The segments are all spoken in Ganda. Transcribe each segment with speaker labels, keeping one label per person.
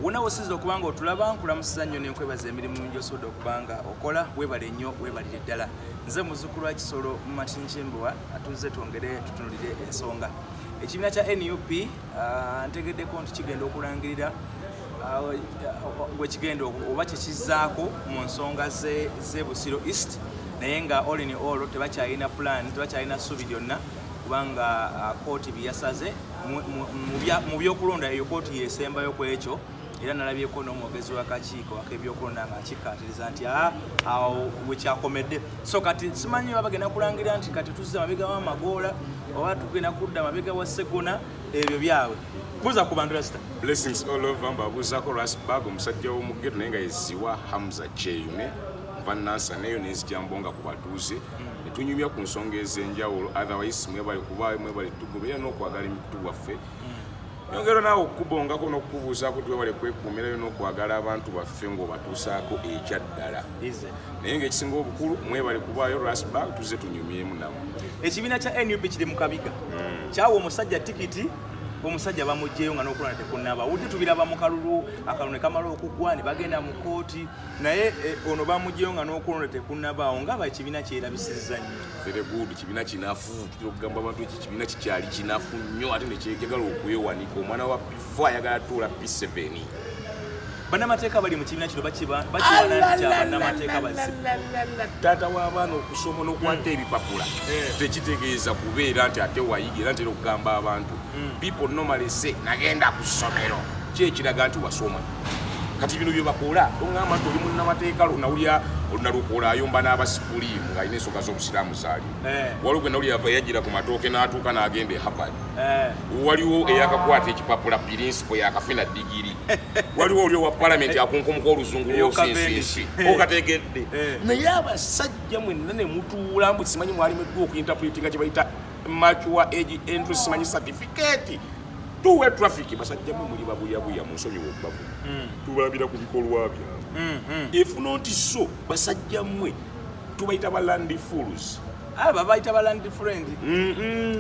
Speaker 1: wona wosizo okubanga otulaba nkulamusiza nnyo nenkwebaza emirimu gy'osobodde okubanga okola webale nnyo webalire ddala nze muzzukulu wa Kisolo Matinchimbwa atuze twongere tutunulire ensonga ekibiina kya NUP ntegeddeko nti kigenda okulangirira wekigenda oba kyekizaako mu nsonga z'Ebusiro East naye nga all in all tebakyalina plan tebakyalina ssuubi lyonna kubanga kooti byasaze mu byokulonda eyo kooti yesembayo ku ekyo era nalabyeko n'omwogezi w'akakiiko ak'ebyokulonda nga akikkaatiriza nti awo wekyakomedde so kati simanyi bagenda kulangirira nti kati tuzze mabega w'amagoola oba tugenda kudda mabega wa Segona ebyo byabwe buza ku bantu Ràsata
Speaker 2: blessings all over mbabuuzako Baga omusajja w'omuggeto naye nga yeziwa Hamza Cheyune Vanessa neyo nezijambonga ku batuuze netunyumya ku nsonga ez'enjawulo otherwise mwebale Kuvayo mwebale tugoberera n'okwagala emikutu waffe yongera naawe okukubongako n'okukubuuzaako twebale kwekuumirayo n'okwagala abantu baffe ng'obatuusaako ekyaddala naye ng'ekisinga obukulu mwebale Kuvayo Baga tuze tunyumyemu nabo
Speaker 1: ekibiina kya NUP kiri mu kabiga kyawa omusajja tikiti omusajja bamugyeyo nga n'okulona tekunnaba udde tubiraba mu kalulu akalune kamala okugwa ne bagenda mu kooti naye ono bamugyeyo nga n'okulona tekunnabaawo ngaba ekibiina kyerabisizza nnyo
Speaker 2: very good kibiina kinafu tukira okugamba abantu eki kibiina kikyali kinafu nnyo ate nekyegagala okwewanika omwana wa P4 ayagala tuula P7
Speaker 1: bannamateeka bali mu kibiina kino bakibannamateeka
Speaker 2: taata w'abaana okusoma n'okwata ebipapula tekitegeeza kubeera nti ate wayigira ntera okugamba abantu people normally say nagenda ku ssomero kyekiraga nti wasoma kati bino bye bakola oŋŋamba nti oli munnamateeka nawulya olunalwokola ayomba n'abasipuliimu ng'alina ensonga z'obusiraamu zaali waliwo gwe nawulya ava yagira ku matooke n'atuuka n'agenda e Harvard waliwo eyakakwata ekipapula principal yakafuna digiri waliwo oli owa palamenti akunkomuka oluzungu lwosinsinsi okategedde naye abasajja mwenna ne mutuula mbu simanyi mwalimeddwa okuinterpretinga kye bayita mature age entry simanyi certificate tuwe traffic basajja mu muli babuyabuya mu nsonyi w'okubavu tubalabira ku bikolwa byabwe if not so basajja mmwe tubayita ba land fools
Speaker 1: babayita ba land friend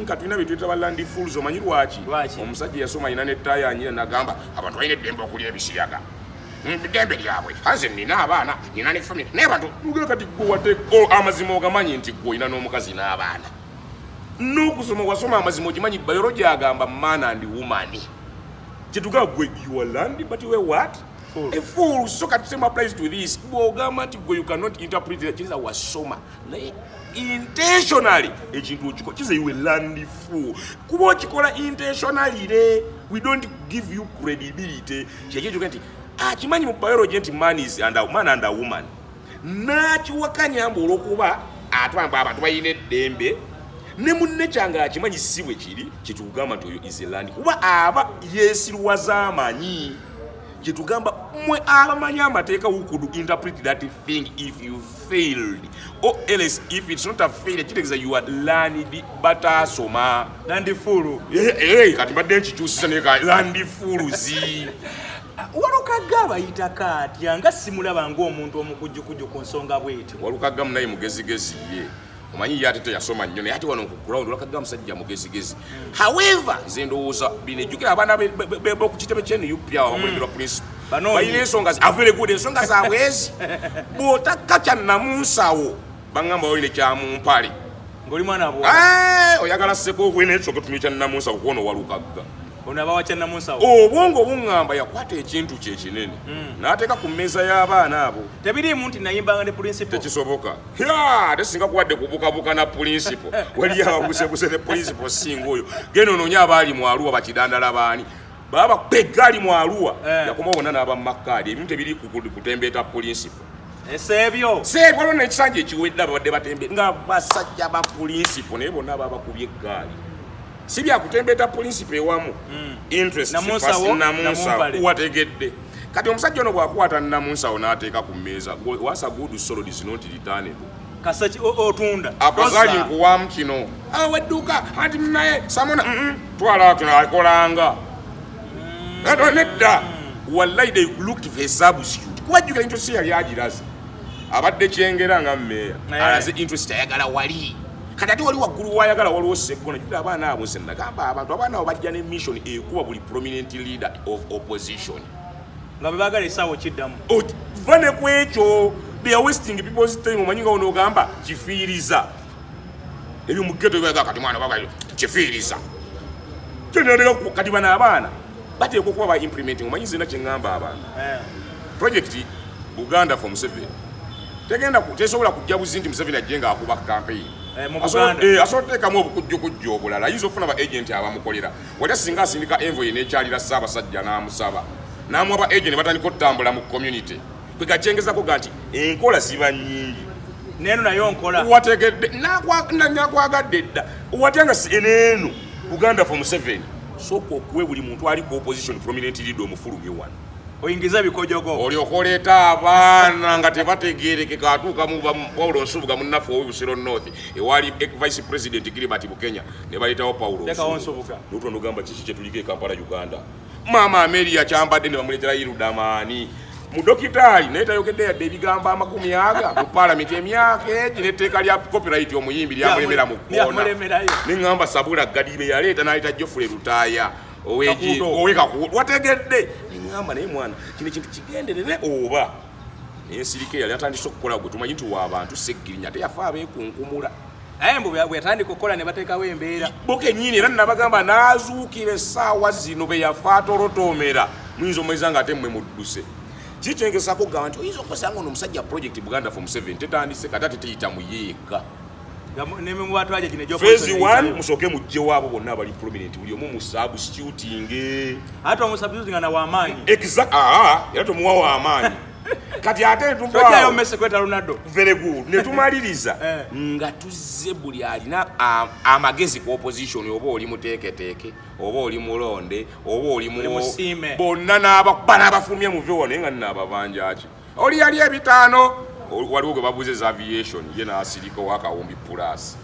Speaker 2: katulina bye tuyita ba land fools omanyi lwaki omusajja yasoma alina n'ettaaya anyira n'agamba abantu balina eddembe okulya ebisiyaga eddembe lyabwe anze nina abaana nina ne family naye bantu lugero kati gwe wate amazima ogamanyi nti gwe olina n'omukazi n'abaana n'okusoma wasoma amazima okimanyi biology agamba man and woman kyetugaa gwe you are land but you are what a fool so kati same applies to this bw'ogamba nti gwe you cannot interpret it kiza wasoma naye intentionally ekintu okiko kiza you are land fool kuba okikola intentionally we don't give you credibility kyekyo nti akimanyi mu biology nti man and a woman n'akiwakanya mbu olw'okuba atwamba abantu balina eddembe ne munne kyanga akimanyi si bwe kiri kyetugamba nti oyo is a land kuba aba yeesirwaza amanyi kyetugamba mwe abamanyi amateeka who could interpret that thing if you failed or else if it's not a failure kitegeeza you are learned but asoma
Speaker 1: land fool
Speaker 2: kati badde nkikyusisa naye land fools
Speaker 1: Walukaga bayita katya nga simulaba ng'omuntu omukujjukujju ku nsonga bw'eti
Speaker 2: Walukaga munaye mugezigezi ye omanyi yate yasoma nnyo naye ate wano ku ground Walukaga musajja mugezigezi however nze ndowooza binejjukira abaana ku kitebe ky'NUP awo abakulemberwa principal balina ensonga very good ensonga zaabwe ezi bw'otakka kya nnamunsawo baŋŋamba olina ekyamumpale
Speaker 1: ng'oli mwana bwo
Speaker 2: oyagala sseko obwene ekyo otumye kya nnamunsawo kuona Walukaga
Speaker 1: onabawa kya nnamunsawo
Speaker 2: obwongo obuŋŋamba yakwata ekintu kye kinene n'ateeka ku mmeeza y'abaana abo
Speaker 1: tebiriimu nti nayimbanga ne principal
Speaker 2: tekisoboka ate singa kuwadde kubukabuka na principal waliyo ababusebuse ne principal singa oyo genda onoonya abaali mu Arua bakidandala baani baba beggali mu Arua yakomawo bonna n'abamakaadi ebimu tebiri kutembeeta principal
Speaker 1: esebyo
Speaker 2: waliwo n'ekisanja ekiwedde ababadde batembe nga basajja ba principal naye bonna babakubye eggaali si byakutembeeta principal ewamu interest namunsawo wategedde kati omusajja ono bw'akwata namunsawo n'ateeka ku mmeeza wasa good solid is not returnable
Speaker 1: kasaki otunda
Speaker 2: akazaali nkuwamu kino wedduka anti naye samona twala kino akolanga nedda wallahi they looked for a substitute kuwajjuka interest yali agiraze abadde kyengera nga mmeeya alaze interest ayagala wali kati ate wali waggulu wayagala waliwo Segona jjukira abaana abo nze nagamba abantu abaana abo bajja ne mission ekuba buli prominent leader of opposition
Speaker 1: nga bebagala esawo kiddamu
Speaker 2: vane kwekyo they are wasting people's time omanyinga ono ogamba kifiiriza ebyo mu ghetto byaga kati mwana baba kifiiriza kyenera kati bana abaana bateekwa okuba ba implementing omanyi zina kye ngamba abaana project Uganda from 7 tegenda tesobola kujja buzinti Museveni ajjenga akuba campaign asoteekamu obukujjukujju obulala ayinza okufuna ba agent abamukolera wali singa asindika envoy n'ekyalira Ssaabasajja n'amusaba n'amu aba agent batandika okutambula mu community kwegacengezako ga nti enkola ziba nnyingi
Speaker 1: neno nayo nkola
Speaker 2: wategedde nakwagadde dda watanga eneeno Uganda from 7 soko okuwe buli muntu aliko opposition prominent leader omufulumye wano
Speaker 1: oyingiza bikojogo
Speaker 2: olyokoleeta abaana nga tebategeerekeka atuuka Paulo Nsubuga munnaffe ow'Ebusiro North ewali vice president Gilbert Bukenya ne baleetawo Paulo Nsubuga n'otwo nogamba kiki kye tuliko e Kampala Uganda maama Amelia kyambadde ne bamuleetera Irudamaani mudokitaali naye tayogedde yadde ebigambo amakumi aga mu paalamenti emyaka egi n'etteeka lya copyright omuyimbi lyamulemera mu kkoona ne ŋŋamba Sabula Gadibe yaleeta n'aleeta Geoffrey Lutaaya owekakuulu wategedde ngamba naye mwana kino ekintu kigenderere oba naye sirike yali atandise okukola gwe tumanyi nti w'abantu seggirinya teyafa abeekunkumula
Speaker 1: mbu bwe yatandika okukola ne bateekawo embeera
Speaker 2: bokennyini era nabagamba n'azuukira essaawa zino be yafa atolotoomera muyinza omweza nga ate mmwe mudduse kikyengesako gamba nti oyinza okusanga ono omusajja project Buganda from 7 tetandise kati ate teyita muyeeka Phase 1 musoke mujje wabo bonna abali prominent buli omu musabu shooting
Speaker 1: ate omusubstituting na wamaanyi
Speaker 2: exact era tumuwa wamaanyi kati ate tumba
Speaker 1: sojayo Messi kweta Ronaldo
Speaker 2: very good ne tumaliriza nga tuzze buli alina amagezi ku opposition oba oli muteeketeeke oba oli mulonde oba oli
Speaker 1: musime
Speaker 2: bonna n'abakubana abafulumye mu vyo nga n'ababanja ki oli yali ebitaano waliwo gwe babuze za aviation ye n'asirika wakawumbi plus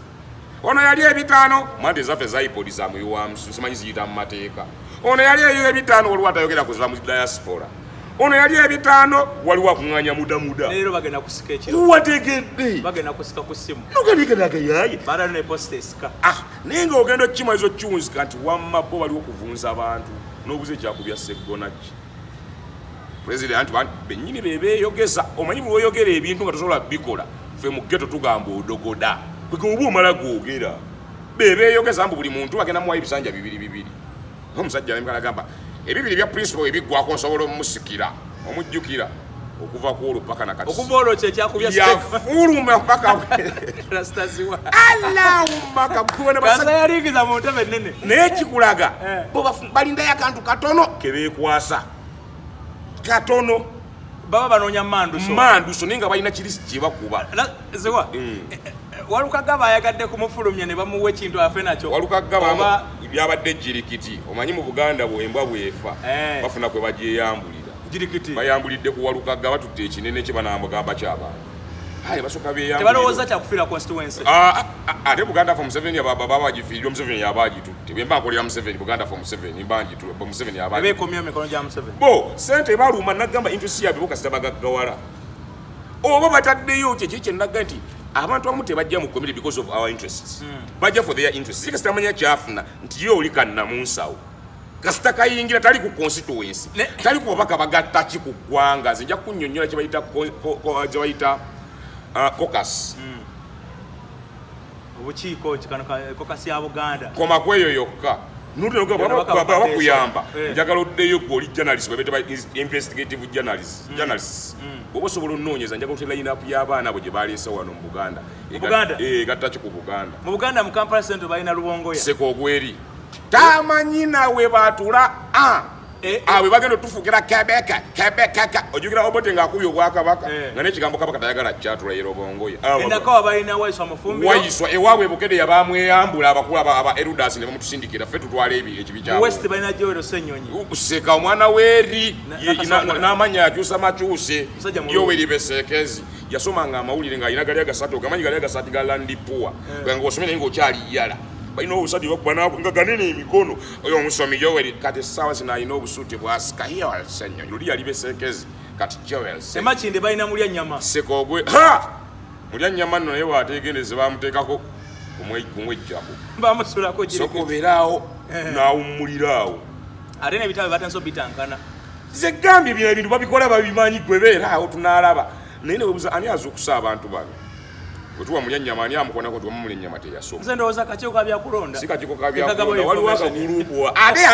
Speaker 2: ono yali ebitaano mante zaffe zaipodi za muyiwamusu simanyi ziyita mu mateeka ono yali eyo ebitaano waliwo atayogera ku za mu diaspora ono yali ebitaano waliwo akuŋŋanya mudamuda
Speaker 1: leero bagenda kusika ekiro
Speaker 2: wategedde
Speaker 1: bagenda kusika ku ssimu
Speaker 2: nogendikadagayaye
Speaker 1: baada ne posta esika
Speaker 2: naye ng'ogenda okukima ezo kyunzika nti wamma bo waliwo okuvunza abantu n'obuze kyakubya seggonaki President bennyini bebeeyogeza omanyi bwe oyogera ebintu nga tosobola bikola ffe mu ghetto tugamba odogoda kweke oba omala gwogera bebeeyogeza mbu buli muntu bagenda muwayo ebisanja bibiri omusajja nemkalagamba ebibiri bya principal ebiggwako nsobola omusikira omujjukira okuva ku olupaka nakati
Speaker 1: okuva olwo kyekyakubya
Speaker 2: yafuluma paka
Speaker 1: rastaziwa
Speaker 2: Allahumma kabugona
Speaker 1: basa yaligiza mu ntebe nnene
Speaker 2: naye kikulaga bo balindayo akantu katono kebeekwasa katono
Speaker 1: baba banoonya
Speaker 2: manduso ninga balina kirisi kyebakuba
Speaker 1: zewa Walukaga bayagadde kumufulumya ne bamuwa ekintu afe nakyo
Speaker 2: Walukaga byabadde jirikiti omanyi mu Buganda bwembwa bwefa bafuna kwe bagyeyambulira
Speaker 1: jirikiti
Speaker 2: bayambulidde ku Walukaga batutte ekinene kye banamugamba ky'abantu basoka byeyambulira
Speaker 1: tebalowooza kyakufira constituency
Speaker 2: ate Buganda from 7 yababa babagifiirira Museveni yabagitutte bwe mba nkolera Museveni Buganda from 7 mbangi tu Museveni yabagi
Speaker 1: beekomyewo mikono gya Museveni
Speaker 2: bo sente baluma nagamba interest yabe bokasita bagaggawala oba bataddeyo kye nagga nti abantu abamu tebajja mu community because of our interests bajja for their interests sikasita manya kyafuna nti yo oli kannamunsawo kasita kayingira tali ku constituency tali ku baka bagatta ki ku ggwanga nze nja kunnyonnyola kye bayita caucus
Speaker 1: obukiiko caucus ya Buganda
Speaker 2: koma kweyo yokka bakuyamba njagala oddeyo gwe oli journalist bebeta investigative journalists oba osobola onoonyeza njagala otera line-up y'abaana abo gye baleese wano mu Buganda gatta ki ku Buganda
Speaker 1: mu Buganda mu Kampala Centre balina Lubongoya
Speaker 2: Sekogweri tamanyi nawe baatula awe bagenda otufugira kebekaka ojukira Obote ng'akubye obwakabaka nga n'ekigambo kabaka tayagala kyatula ye Lubongoya
Speaker 1: endakawa balina Waiswa Mufumbiro
Speaker 2: Waiswa ewaabwe Bukede yabamweyambula abakulu aba erudas ne bamutusindikira ffe tutwala ekibi kyabwe
Speaker 1: West balina Joero Ssenyonyi
Speaker 2: seka omwana weeri n'amanya akyusa makyuse Yoweri Besekezi yasomanga amawulire ng'alina gali agasatu ogamanyi gali agasatu ga Landipuwa nga osomye naye ng'okyali yala balina obusati bakuba nga ganene emikono oyo omusomi Yoweri kati essaawa zino alina obusuti bwasika Yoweri Ssenyonyi luli yali Besekezi kati Yoweri Ssenyonyi
Speaker 1: Emakinde balina mulya nnyama
Speaker 2: Sekogwe mulya nnyama nno naye waateegendeze bamuteekako kumwejjako
Speaker 1: bamusulako
Speaker 2: sokoberaawo n'awummuliraawo
Speaker 1: ate n'ebitabo batanso bitankana
Speaker 2: ze gambye bino ebintu babikola babimanyi gwe beera awo tunaalaba naye ne webuuza ani azuukusa abantu bano bwe tuwa mulya ennyama ani amukona ko tuwamumula ennyama teyasoma
Speaker 1: nze ndowooza kakiiko ka byakulonda
Speaker 2: si kakiiko ka byakulonda waliwo akagurupu ate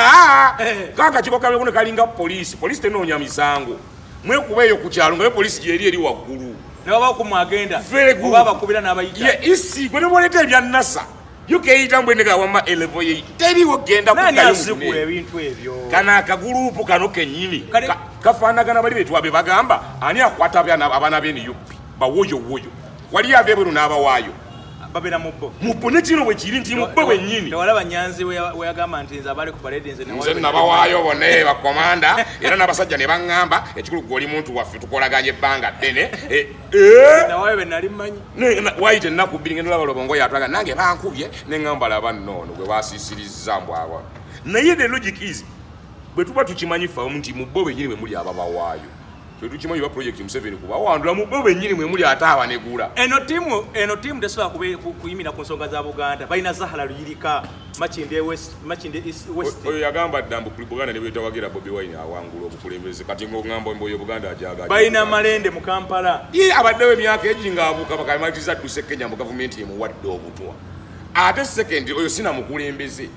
Speaker 2: ka kakiiko ka byakulonda kalinga poliisi tenoonya misango mwekubeeyo ku kyalo ngayo poliisi gyeri eri waggulu
Speaker 1: ne baba okumwagenda oba abakubira n'abayita
Speaker 2: isi gwe ne bwoleta ebya nasa yukeyita mbwendeka wama elevo ye teriwo genda
Speaker 1: kukayozikula ebintu ebyo
Speaker 2: kana akagurupu kano kenyini kafaanagana bali betwa be bagamba ani akwata abaana b'eni yupi bawoyo wali avebweru n'abawaayo
Speaker 1: babera mubbo
Speaker 2: ne kino bwe kiri nti mubbo bwennyini
Speaker 1: tewalaba Nyanzi we yagamba nti nze abali ku parade
Speaker 2: nze nabawaayo bonna bakomanda era n'abasajja ne baŋŋamba ekikulu gwoli muntu waffe tukolaganye ebbanga ddene
Speaker 1: nawayo be nali mmanyi
Speaker 2: wayita ennaku bbiri ngenda olaba Lobongo yatwaga nange bankubye ne ŋŋamba laba nnoono gwe baasiisirizza mbwaba naye the logic is bwe tuba tukimanyi ffe nti mubbo bennyini bwe muli ababawaayo tukimanyi ba project Museveni kuba wandula mubbo bennyini mwe muli ate abanegula
Speaker 1: eno timu tesobola kuyimira ku nsonga za Buganda balina Zahara Luyirika Makinde East
Speaker 2: oyo yagamba ddambu Buganda ne bwetawagira Bobi Wine awangula obukulembeze kati ng'ogamba mboyo Buganda ajaga
Speaker 1: balina malende mu Kampala
Speaker 2: abaddewo emyaka ejinga abuuka bakamaliriza dduse Kenya mu gavumenti emuwadde obutwa ate second oyo sina mukulembeze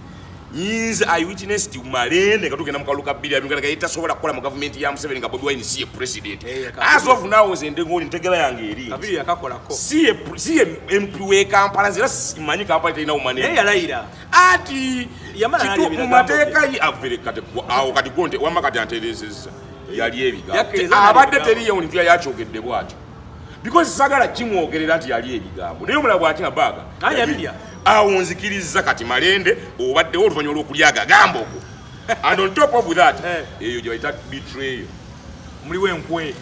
Speaker 2: Yinza eyewitness ti malende katugenda mukaluka bbiri abingana kayita sobola kukola mu government ya Museveni nga Bobi Wine si president as of now nze ndengoli ntegera yange eri
Speaker 1: kabiri yakakolako
Speaker 2: si MP we Kampala zira simanyi Kampala tena umane
Speaker 1: yalayira
Speaker 2: ati
Speaker 1: yamala nali
Speaker 2: ebira mateeka yi avere kate awo kati gonte wamma kati anterezeza yali ebiga abadde teriyo omuntu yakyogedde bwatyo because sagala kimwogerera nti yali ebigambo naye omulabo ati nga Baga
Speaker 1: ayabirya
Speaker 2: awo nzikiriza kati malende obaddewo oluvannyuma lw'okulyaga gamba okwo and on top of that eyo gye bayita betrayal
Speaker 1: muliwo enkwe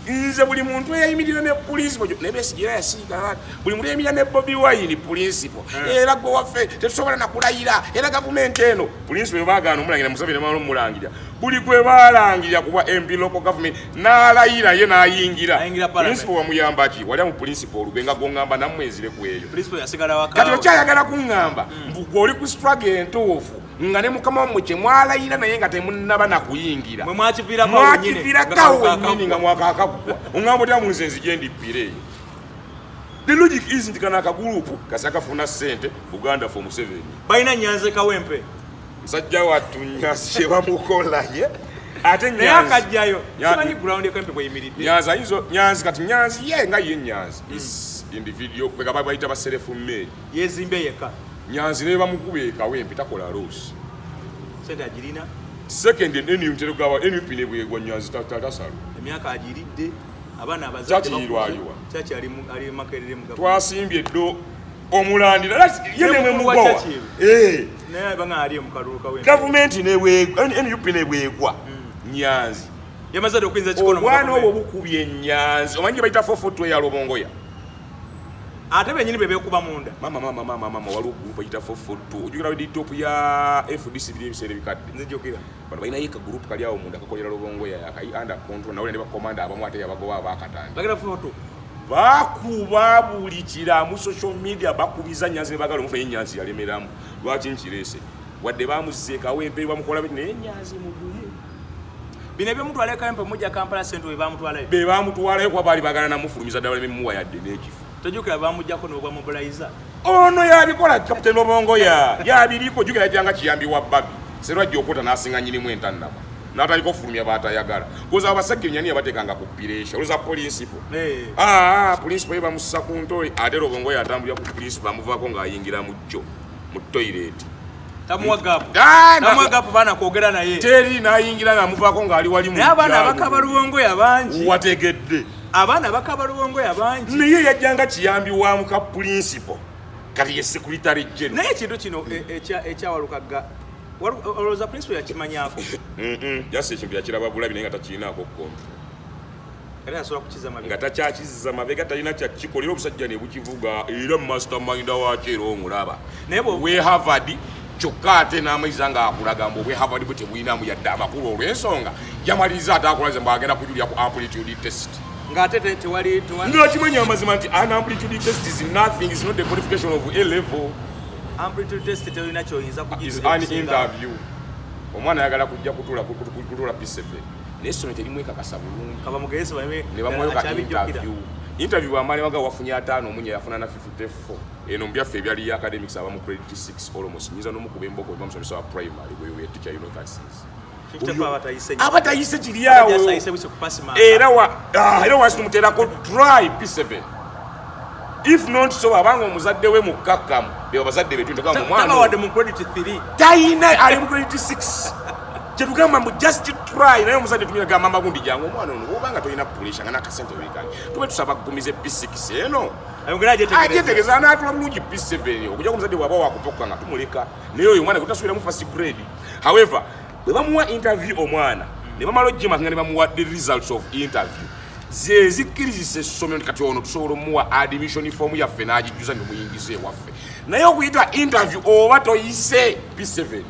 Speaker 2: nze buli muntu eyayimirira ne principal ne Besigye yasiika buli muntu eyayimirira ne Bobi Wine principal era gwe waffe tetusobola nakulayira era gavumenti eno principal bagaana omulangira Museveni ne omulangirira buli gwe baalangirira kuba MP local government n'alayira ye n'ayingira principal wamuyamba ki wali mu principal olubenga gongamba nammwezire ku eyo
Speaker 1: principal yasigala waka
Speaker 2: kati okyayagala kuŋŋamba gwe ku struggle entuufu nga ne mukama wammwe kye mwalayira naye nga temunnaba nakuyingira mwakiviirako wennyini nga mwakakagwa oŋŋamba otya munsi enzije ndippire eyo the logic is nti kana akagurupu kasi kafuna ssente Buganda for Museveni
Speaker 1: balina Nyanzi Kawempe
Speaker 2: musajja wattu Nyanzi kye bamukolaye ate
Speaker 1: naye akajjayo simanyi ground ekempe bweyimiridde
Speaker 2: Nyanzi kati Nyanzi ye nga ye Nyanzi is individual kwega bayita baserefu mmeri
Speaker 1: yezimbe yeka
Speaker 2: Nyanzi ne bamukube Kawempe takola rose
Speaker 1: sente agirina
Speaker 2: second enu mterugawa enu pine bwegwa Nyanzi tatasalo
Speaker 1: emyaka agiridde abana abazadde
Speaker 2: bakirwaliwa
Speaker 1: chachi ali makerere mu
Speaker 2: twasimbye ddo omulandira yene mwe mugowa
Speaker 1: naye banga ali mu kalulu Kawempe
Speaker 2: government ne bwegwa enu pine bwegwa Nyanzi
Speaker 1: yamazade okuyinza kikono
Speaker 2: mwana obo bukubye Nyanzi omanyi bayita 442 ya Lobongoya
Speaker 1: ate benyini bebe kuba munda
Speaker 2: mama waliwo group bayita 442 ojukira wedi top ya FDC bili ebisere bikadde
Speaker 1: nzijukira
Speaker 2: bano balina yeka group kali awo munda kakolera Lobongoya yakayi under control nawe ne ba commander abamu ate yabagoba abakatanda
Speaker 1: bagera foto
Speaker 2: bakuba buli kiramu social media bakubiza Nyanzi ne bagala omufa Nyanzi yalemeramu lwaki nkirese wadde bamuzeeka Kawempe bamukola bino Nyanzi muguye
Speaker 1: bine byo mutwala Kawempe mujja Kampala sente we
Speaker 2: bamutwala kwa bali bagala namufulumiza ddala memuwa yadde n'ekifu
Speaker 1: tojukira bamujjako n'obwa mobilizer
Speaker 2: ono yabikola Captain Lobongoya yabiriko jukira janga kiyambiwa Babi serwajja okota nasinga nyinimu entannaba n'ataliko fulumya baatayagala koza abasajja nyani yabatekanga ku piresha oluza principal principal ye bamussa ku ntole ate Lobongoya atambulira ku principal amuvaako ng'ayingira mu jjo mu toilet
Speaker 1: tamuwagapu bana kwogera naye
Speaker 2: teri n'ayingira ng'amuvaako ng'ali wali mu
Speaker 1: abaana bakaba Lubongoya bangi
Speaker 2: wategedde
Speaker 1: abaana bakaba Lubongoya bangi
Speaker 2: naye yajjanga kiyambi wa muka principal kati ye secretary general
Speaker 1: naye ekintu kino ekya Walukaga olowooza principal yakimanyako
Speaker 2: jasi ekintu yakiraba bulabi naye nga takirinaako konti
Speaker 1: kati asobola kukiza mabega
Speaker 2: nga takyakiziza mabega talina kyakikolera omusajja ne bukivuga era mastermind wakyo era omulaba we Harvard kyokka ate n'amaizi nga akulaga mbu obwe Harvard bwe tebulinamu yadde amakulu olw'ensonga yamaliriza ate akulaze mbu agenda kujulira ku amplitude test
Speaker 1: ng'ate tewali
Speaker 2: ng'akimanya amazima nti an amplitude test is nothing, is not the qualification of A level.
Speaker 1: Amplitude test tewalina ky'oyinza
Speaker 2: kugiza an interview omwana ayagala kujja kutula P7 n'essomero terimu ekakasa bulungi
Speaker 1: kaba mugezi bame
Speaker 2: ne bamuyoka interview amani waga wafunye 5 omunye yafuna na 54 eno mbyaffe ebyali academics abamu credit 6 almost nyiza n'omukuba emboko bamusomesa wa primary gwe teacher universities
Speaker 1: 55
Speaker 2: abatayise kiriyawo era wasitumuterako try P7 if not so abanga omuzadde we mukakamu bye bazadde betu ngamba mwana
Speaker 1: wadde mu credit 3
Speaker 2: tayina ali mu credit 6 kyetugamba mu just try naye omuzadde tumira gamba mama gundi jangu omwana ono obanga toyina pressure nga nakasente wekali tube tusaba kugumize P6 eno ajetegeza n'atula bulungi P7 okujja omuzadde bwaba wakupoka nga tumuleka naye oyo omwana kutasubira mu first grade however bwe bamuwa interview omwana ne bamala ojjima nga ne bamuwa the results of interview zikkirizisa essomero kati ono tusobola omuwa admission form yaffe n'agijjuza ne muyingize ewaffe naye okuyita interview oba toyise P7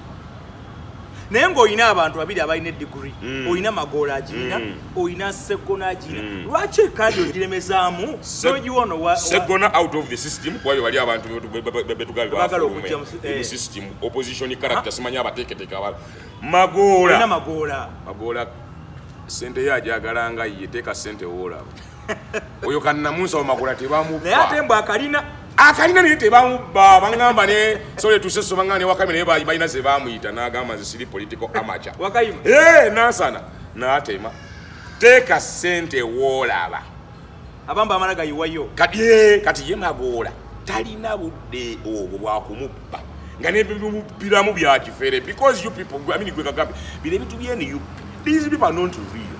Speaker 1: naye ng'olina abantu babiri abalina ediguri olina magoola agirina olina segona agirina lwaki ekadi ogiremezaamu nogiwono
Speaker 2: segona out of the system kwayo bali abantu betugabibagala
Speaker 1: okujja mu
Speaker 2: system opposition character simanyi abateeketeka magoola magoola sente yajagalanga ye teeka sente woolaba oyo kannamunsa wamagoola tebamubba
Speaker 1: naye ate mbw
Speaker 2: akalina naye tebamubba bangamba ne sole tuseso bangamba ne wakayima naye balina ze bamuyita n'agamba nze siri political amateur
Speaker 1: wakayima
Speaker 2: nansana n'atema teeka sente woolaba
Speaker 1: abamba amala gayiwayo
Speaker 2: kati ye magoola talina budde obwo bwakumubba nga nebimubiramu bya kifere because you people gwe kagambe bire bitu byene these people are not real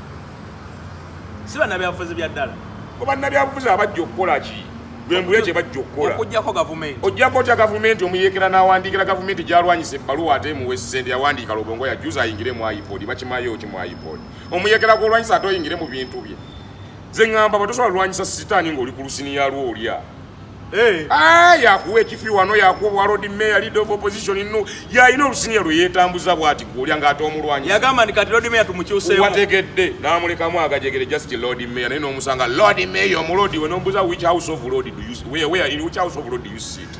Speaker 1: siba nabyafuzi bya ddala
Speaker 2: oba nabyafuzi abajja okukola ki bwembulye kye bajja okukola
Speaker 1: okujjako gavumenti
Speaker 2: ojjako kya gavumenti omuyekera n'awandiikira gavumenti gyalwanyisa ebbaluwa ate muwe ssente yawandiika lobongo yajuza ayingire mu iPod bakimayo ki mu iPod omuyekera gw'olwanyisa ate oyingire mu bintu bye ze ŋŋamba batosobola lwanyisa sitaani ng'oli ku lusiniya lw'olya yakuwa ekifi wano yakuwa bwa road mayor leader of opposition no yayina olusinya lwe yeetambuza bw'ati gw'olya ng'ate omulwanyi
Speaker 1: yagamba ndi kati road mayor tumukyuseemu
Speaker 2: wategedde n'amulekamu agajegere just road mayor naye n'omusanga road mayor omulodi we n'ombuza which house of road do you where in which house of road do you sit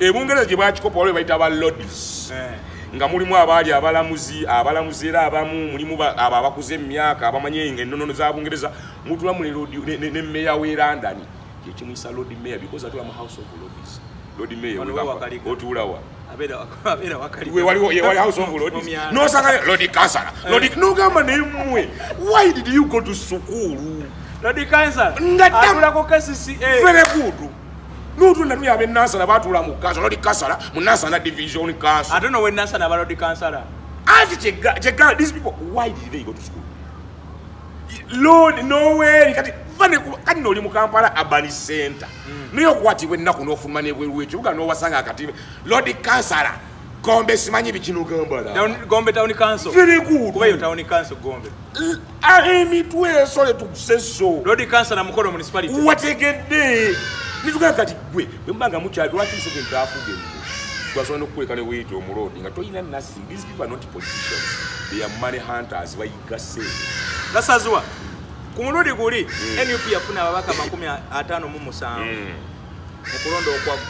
Speaker 2: ebungereza gye bakikopa waliwo bayita ba lodis nga mulimu abaali abalamuzi era abamu mulimu abo abakuze emyaka abamanyi ennono za bungereza mutulamu ne meya w'e London kimuyisa Lord Mayor because atula mu House of Lords. Lord Mayor otulawa
Speaker 1: abera wakali
Speaker 2: we wali House of Lords no sanga Lord Councillor Lord no gamba nemwe why did you go to school
Speaker 1: Lord Councillor atula ko KCC
Speaker 2: very good no tunda tuya be Nansana batula mu Councillor Lord Councillor mu Nansana division council
Speaker 1: I don't know when Nansana ba Lord Councillor
Speaker 2: chega these people why did they go to school Lord nowhere kati noli mu Kampala Urban Center niyo kwatibwe nnaku n'ofuluma n'ebweru w'ekibuga n'owasanga akati Lord Councillor Gombe simanyi bikino gamba
Speaker 1: Gombe Town Council
Speaker 2: very good
Speaker 1: Kuvayo Town Council Gombe
Speaker 2: emitwe esole tukuseso
Speaker 1: Lord Councillor Mukono municipality
Speaker 2: wategedde nitugaa kati gwe bwembanga mukyali lwaki nsente afuge twasobola n'okukuleka ne weyita omulodi nga toyina nothing these people are not politicians they are money hunters bayiga sente
Speaker 1: gasazwa ku mulundi guli NUP yafuna ababaka 57 mukulonda okwago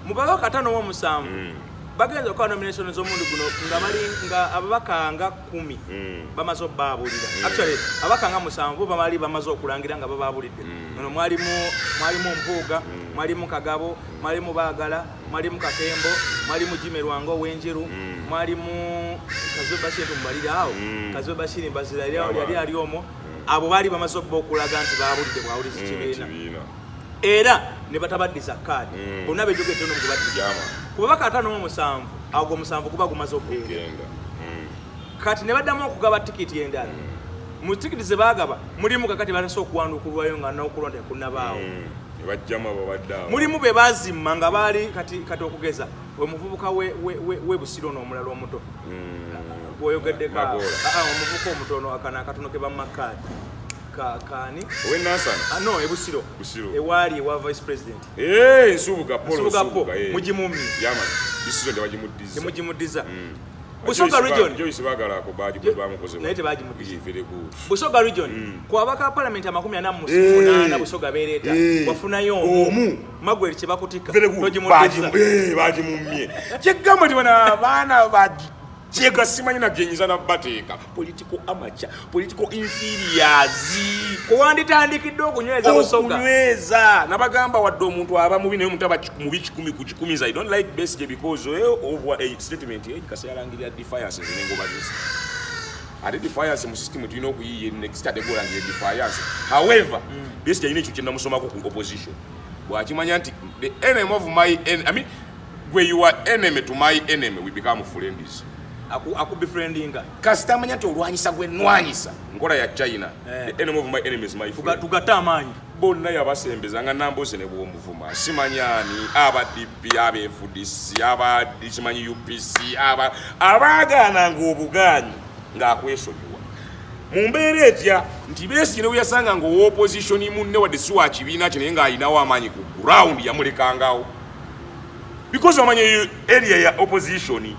Speaker 1: mu babaka 57 bagenza kwa nomination z'omundu guno nga ababaka nga 10 bamaze obbabulira actually ababaka nga 7 bamali bamaze okulangira nga bababulidde ono mwalimu Mpuuga mwalimu Kagabo mwalimu Baagala mwalimu Kakembo mwalimu Jimerwango Wenjeru mwalimu Kazwe Bashir mbalira awo Kazwe Bashir mbazira yali ali omo abo bali bamaze okulaga nti babulidde bwawuliza kibiina era ne batabaddiza kaadi bonna bejogedde no mugubadde kuba baka 57 ago 7 kuba gumaze okugenda kati ne baddamu okugaba tikiti endala mu tikiti ze bagaba mulimu kakati banaso okuwandukulwayo nga n'okulonda kunnabaawo
Speaker 2: ne bajjama babaddawo
Speaker 1: mulimu be bazimma nga baali kati okugeza we muvubuka we Busiro n'omulala omuto bwoyogeddeka omuvubuka omutono akana akatono ke bamakadi kani
Speaker 2: we Nansana
Speaker 1: no ebusiro ewali wa vice president
Speaker 2: nsubuga Paul
Speaker 1: mujimumi
Speaker 2: yama Busiro ndabajimuddiza
Speaker 1: mujimuddiza Busoga region
Speaker 2: Joyce bagala ko baji bamukoze
Speaker 1: naite bajimuddiza
Speaker 2: very good
Speaker 1: Busoga region kwa baka parliament ya 48 Busoga bereta wafunayo omu magweri kyebakutika
Speaker 2: nojimuddiza bajimumye kyegamba ndi bana baana Jega simanyi na genyiza na bateeka political amateur political inferiors
Speaker 1: kuwanditandikidde okunyweza busoga
Speaker 2: okunyweza nabagamba wadde omuntu aba mubi naye mutaba mubi 10 ku 10 I don't like Besigye because of a statement kasi yalangirira defiance zenengoba zose ate defiance mu system tulina okuyiye next ate golangirira defiance however Besigye alina ekyo kye namusomako ku opposition bwakimanya nti the enemy of my enemy I mean where you are enemy to my enemy we become friends
Speaker 1: aku befriendinga
Speaker 2: kastamanya nti olwanyisa gwe nwanyisa nkola ya China the enemy of my enemy is my friend
Speaker 1: tugata amanyi
Speaker 2: bonna yabasembeza nga nambose ne bwomuvuma simanyani abadippi abefudisi abadisimanyi UPC abagana ng'obuganyi ng'akwesonyiwa mu mbeera etya nti Besigye ne yasanga ng'opposition munne wadde si wa kibiina kye naye ng'alinawo amaanyi ku ground yamulekangawo because amanye area ya opposition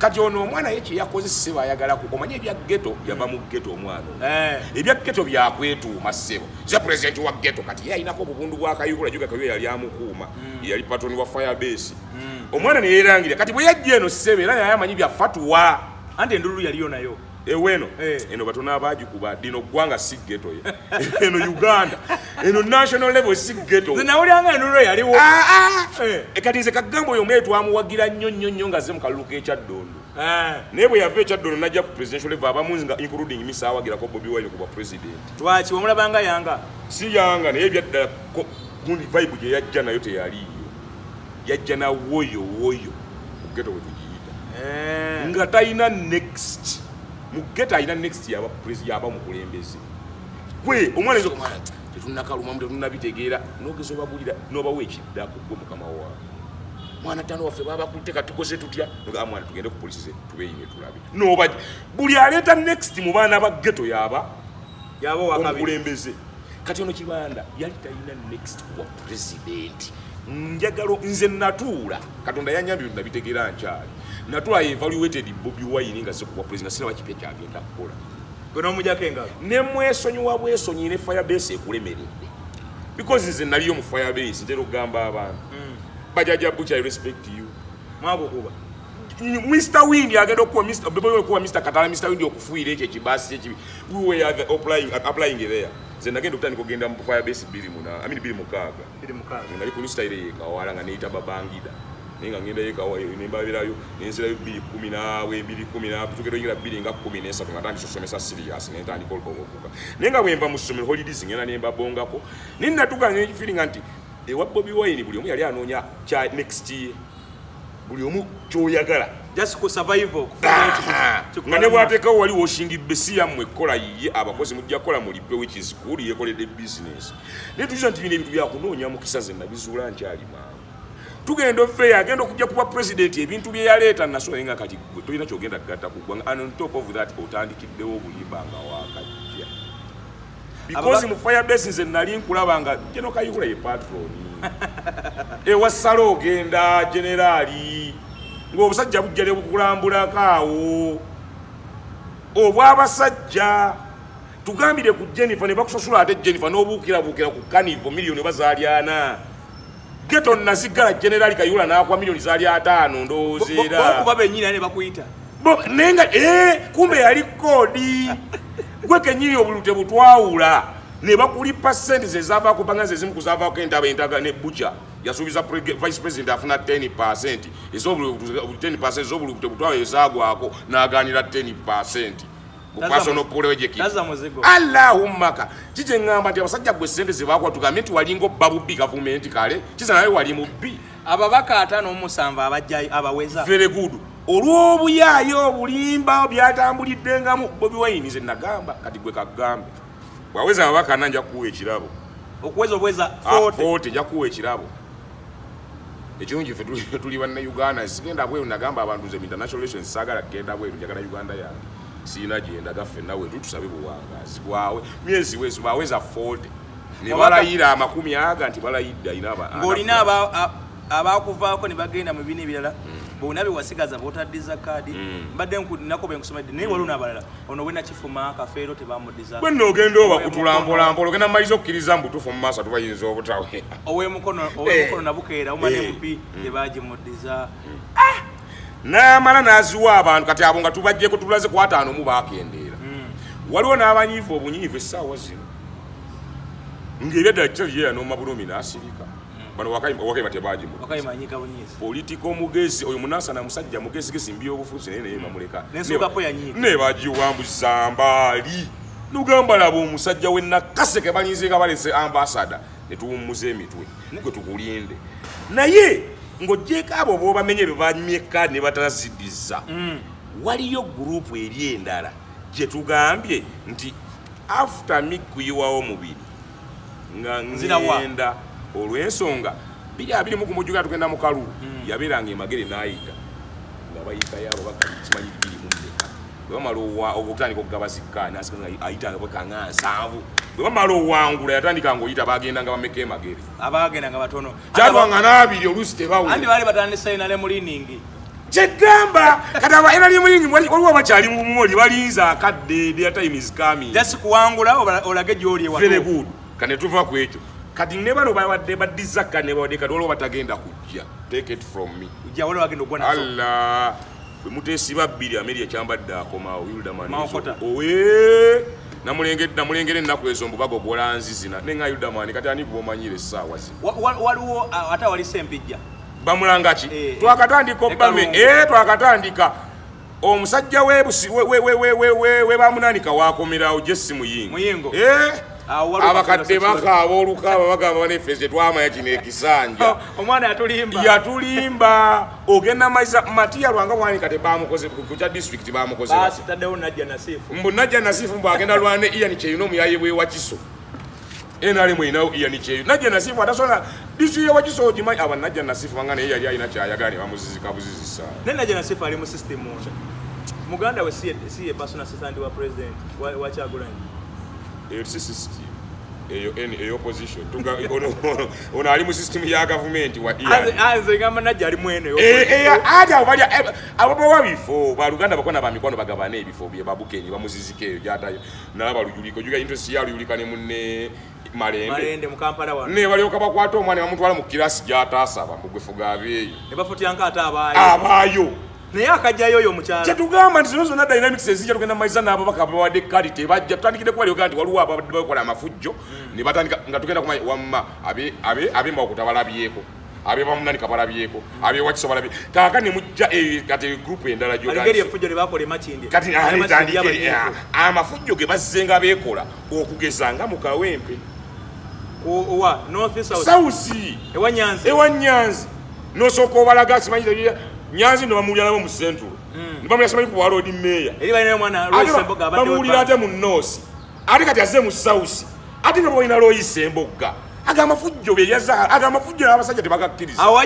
Speaker 2: kati ono omwana ye kyeyakoze ssebo ayagala ku omanye ebya ghetto yava mu ghetto omwana ebya ghetto byakwetuuma ssebo za president wa ghetto kati ye ayinako obubundu bwa kayihura juga kayo yali amukuuma yali patron wa firebase omwana ne yerangira kati bwe yajja eno ssebo era yayamanyi bya fatwa
Speaker 1: ante endulu yaliyo nayo
Speaker 2: eweno eno batona abagikuba dino gwanga si ghetto ye eno Uganda eno national level si ghetto
Speaker 1: zinawulyanga endulu yaliwo
Speaker 2: kati nze kagambo oyo omwe twamuwagira nnyo nga ze mu kalulu k'ekyaddondo naye bwe yava ekyaddondo najja ku presidential level abamunzi nga including Mr. awagirako Bobi Wine kuba president
Speaker 1: lwaki wamulabanga yanga
Speaker 2: si yanga naye ebyaddala gundi vibe gye yajja nayo teyaliiyo yajja na woyo mu ghetto bwe tugiyita nga talina next mu ghetto alina next yaba president yaba mukulembeze gwe omwana ezo tetunnakaluma mu tetunnabitegeera n'ogeza obagulira n'obawa ekiddako gwe mukama waawe mwana tano waffe baba kuteka tukose tutya nga mwana tugende ku polisi ze tubeyime tulabe n'obaji buli aleeta next mu baana ba ghetto yaba omukulembeze kati ono Kibanda yali talina next wa president njagalo nze natuula Katonda yanyambye nabitegeera nkyali natuula evaluated Bobi Wine nga se kuba president sina bakipya kyagenda kukola
Speaker 1: gono mujakenga
Speaker 2: ne mwesonyiwa bwesonyi ne firebase ekulemeredde because nze naliyo mu firebase ntero gamba abantu bajaja bucha I respect you
Speaker 1: mwabo kuba
Speaker 2: Mr. Windi agenda okuwa Mr. Bobi okuwa Mr. Katala Mr. Windi okufuira ekyo kibasi ekibi we were applying there nze nagenda okutandika okugenda mu firebase 2 ngali ku style yekawala nga neeta babangida ninga ngenda yekawa nimbabirayo nensirayo 2:10 tukero ngira 2:13 nga tandika kusomesa serious nentandika okukuka ninga bwemva mu ssomero holidays ngena nemba bongako ninna tukanye feeling anti ewa Bobi Wine buli omu yali anoonya kya next year buli omu kyoyagala
Speaker 1: just ku survival
Speaker 2: nga ne bwateekawo wali washingi besi yammwe kola yiye abakozi mujja kola mulipe which is good yekoledde business naye tukiza nti bino ebintu byakunoonya mukisa ze nabizuula nkyalima tugenda ofeya agenda okujja kuba president ebintu bye yaleeta nasobola nga kati tolina kyogenda kugatta kugwa and on top of that otandikiddewo obulimba nga wakajja because mu firebase nze nali nkulaba nga General Kayihura ye patron ewa Salo ogenda generali ng'obusajja bujjale bukulambulako awo obw'abasajja tugambire ku Jennifer ne bakusasula ate Jennifer n'obuukira ku kanivo miliyoni bazalyana geto nasigala generali Kayihura n'akwa miliyoni zaali 5 ndowoozeera
Speaker 1: kuba bennyini ne bakuyita
Speaker 2: nenga kumbe yali kodi gwe kenyini obulute butwawula ne bakuli percent zezava kupanga zezimu kuzava ko endaba entaga ne bucha yasubiza vice president afuna 10% ezobulu 10% ezobulu butwawula ezagwako naganira 10% bupasono poleje ki Allahumma ka kije ngamba nti abasajja gwe sente zebakwa tugamye nti walingo babu big government kale kiza nawe wali mu bi
Speaker 1: ababaka 5 abajjayi abaweza
Speaker 2: very good olw'obuyaayo obulimba byatambuliddengamu Bobi Wine nze nagamba kati gwe kagambe waweza ababaka nanja kuwa ekirabo
Speaker 1: okuweza obweza 40
Speaker 2: nja kuwa ekirabo ekirungi ffe tuli banna Uganda sigenda bweru nagamba abantu nze international relations saagala kugenda bweru njagala Uganda yange siina gyenda gaffe nawe tutusabe buwangazi bwawe myezi wezi baweza 40 ne balayira 10 nti balayidde ayina
Speaker 1: ng'olina abakuvaako ne bagenda mu bini ebirala bonna be wasigaza botaddiza kaadi mbadde nako benkusomedde naye waliwo n'abalala ono bwe nakifuma kafeero tebamuddiza
Speaker 2: bwe n'ogenda oba kutulampolampola ogenda mumaliza okukkiriza mu butuufu mu maaso tubayinza obutawe
Speaker 1: ow'emukono nabukeera umane mpi tebagimuddiza
Speaker 2: n'amala n'aziwa abantu kati abo nga tubajjeko tulaze ku 5 mu baakendeera waliwo n'abanyiivu obunyiivu essaawa zino ng'ebyadala kitaliyeera n'omabulumi n'asirika bano wakayima tebagimu politiko mugezi oyo Munansana musajja mugezi gesimbi obufuzi naye bamuleka ne bagiwambuza mbaali nugamba laba omusajja we nakaseke balinzeeka balese ambasada ne tuwummuza emitwe gwe tukulinde naye ng'ogyeko abo b'obamenye be banyeka ne bataziddiza waliyo gurupu eri endala gye tugambye nti after mikuyiwawo mubiri nga ngenda olw'ensonga 2 ku mujjuga tugenda mu kalulu yabeeranga emagere n'ayita nga bayita yabo bakimanyi 2 mu mmeka bwe bamala okutandika okugaba zikkaani asika ayita bwekanga 7 bwe bamala owangula yatandika ng'oyita bagenda nga bameka emagere
Speaker 1: abagenda nga batono
Speaker 2: kyabanga n'abiri oluusi tebawula
Speaker 1: andi baali batandisa ina lemuliningi
Speaker 2: kyegamba kati aba ena lemuliningi waliwo bakyali mu mumoli balinza akadde their time is coming
Speaker 1: just kuwangula olage gy'oli ewa
Speaker 2: very good kane tuva ku ekyo kati ne bano bawadde badizakka ne bawadde kati waliwo batagenda kujja take it from me
Speaker 1: ujja waliwo bagenda ogwana
Speaker 2: Allah bwe muteesiba 2 Amelia kyambadde akomaawo Yulidamani owe namulengera ennaku ezo mbubaga ogwolanzizina nenga Yulidamani kati ani bw'omanyire essaawa zino
Speaker 1: waliwo ate wali sempijja
Speaker 2: bamulanga ki twakatandika obame twakatandika omusajja we bamunanika wakomerawo Jesse Muyingo abakadde bakaaba olukaaba bagamba baneffe twamanya kino ekisanja
Speaker 1: omwana
Speaker 2: yatulimba ogenda matiya lwanga mwanika tebamukoze kukya district bamukoze mbu Najja Nasifu mbu agenda lwane Ian Kyeyuna omuyaye bwe Wakiso enali mwinawo Ian Kyeyuna Najja Nasifu atasona district ya Wakiso ogimanyi aba Najja Nasifu banga naye yali alina kyayagala ne bamuzizika buzizisa
Speaker 1: ne Najja Nasifu ali mu system muganda we siye personal assistant wa president wa Kyagulanyi
Speaker 2: eyo opposition tunga ono ali mu system ya government wa
Speaker 1: anze gamba Najja ali mwene
Speaker 2: aja bali abo wabifo ba Luganda bakona ba mikono bagabana ebifo bye babukenyi bamuzizike jatayo nalaba lujuliko juga interest ya lujulikane munne Malende
Speaker 1: mu Kampala wano
Speaker 2: ne bali okabakwata omwana bamutwala mu kirasi jatasaba mugwefuga abeeyo
Speaker 1: ne bafutyanka ata
Speaker 2: abayo
Speaker 1: naye akajjayo oyo omukyala
Speaker 2: kyetugamba nti zino dynamics ezijja tugenda maiza n'abo bakabawadde kalite bajja tutandikire kuba Uganda waliwo abadde bakola amafujjo ne batandika nga tugenda kumanya wamma abemba okutabalabyeeko abe bamunanika balabyeko abe Wakiso balabye kaka ne mujja kati group endala
Speaker 1: gy'ogamba ngeri efujjo ne bakola Makindi
Speaker 2: kati amafujjo ge bazzenga beekola okugezanga mu Kawempe
Speaker 1: owa north
Speaker 2: south ewa Nyanzi nosooka obalaga simanyi Nyanzi no bamulira nabo mu central nibamulira simanyi ku road mayor
Speaker 1: eri balina mwana Royce Emboga abadde
Speaker 2: bamulira ate mu north ate kati azze mu south ate no boyina Royce Emboga agamafujjo bye yaza agamafujjo n'abasajja tebagakkiriza
Speaker 1: awo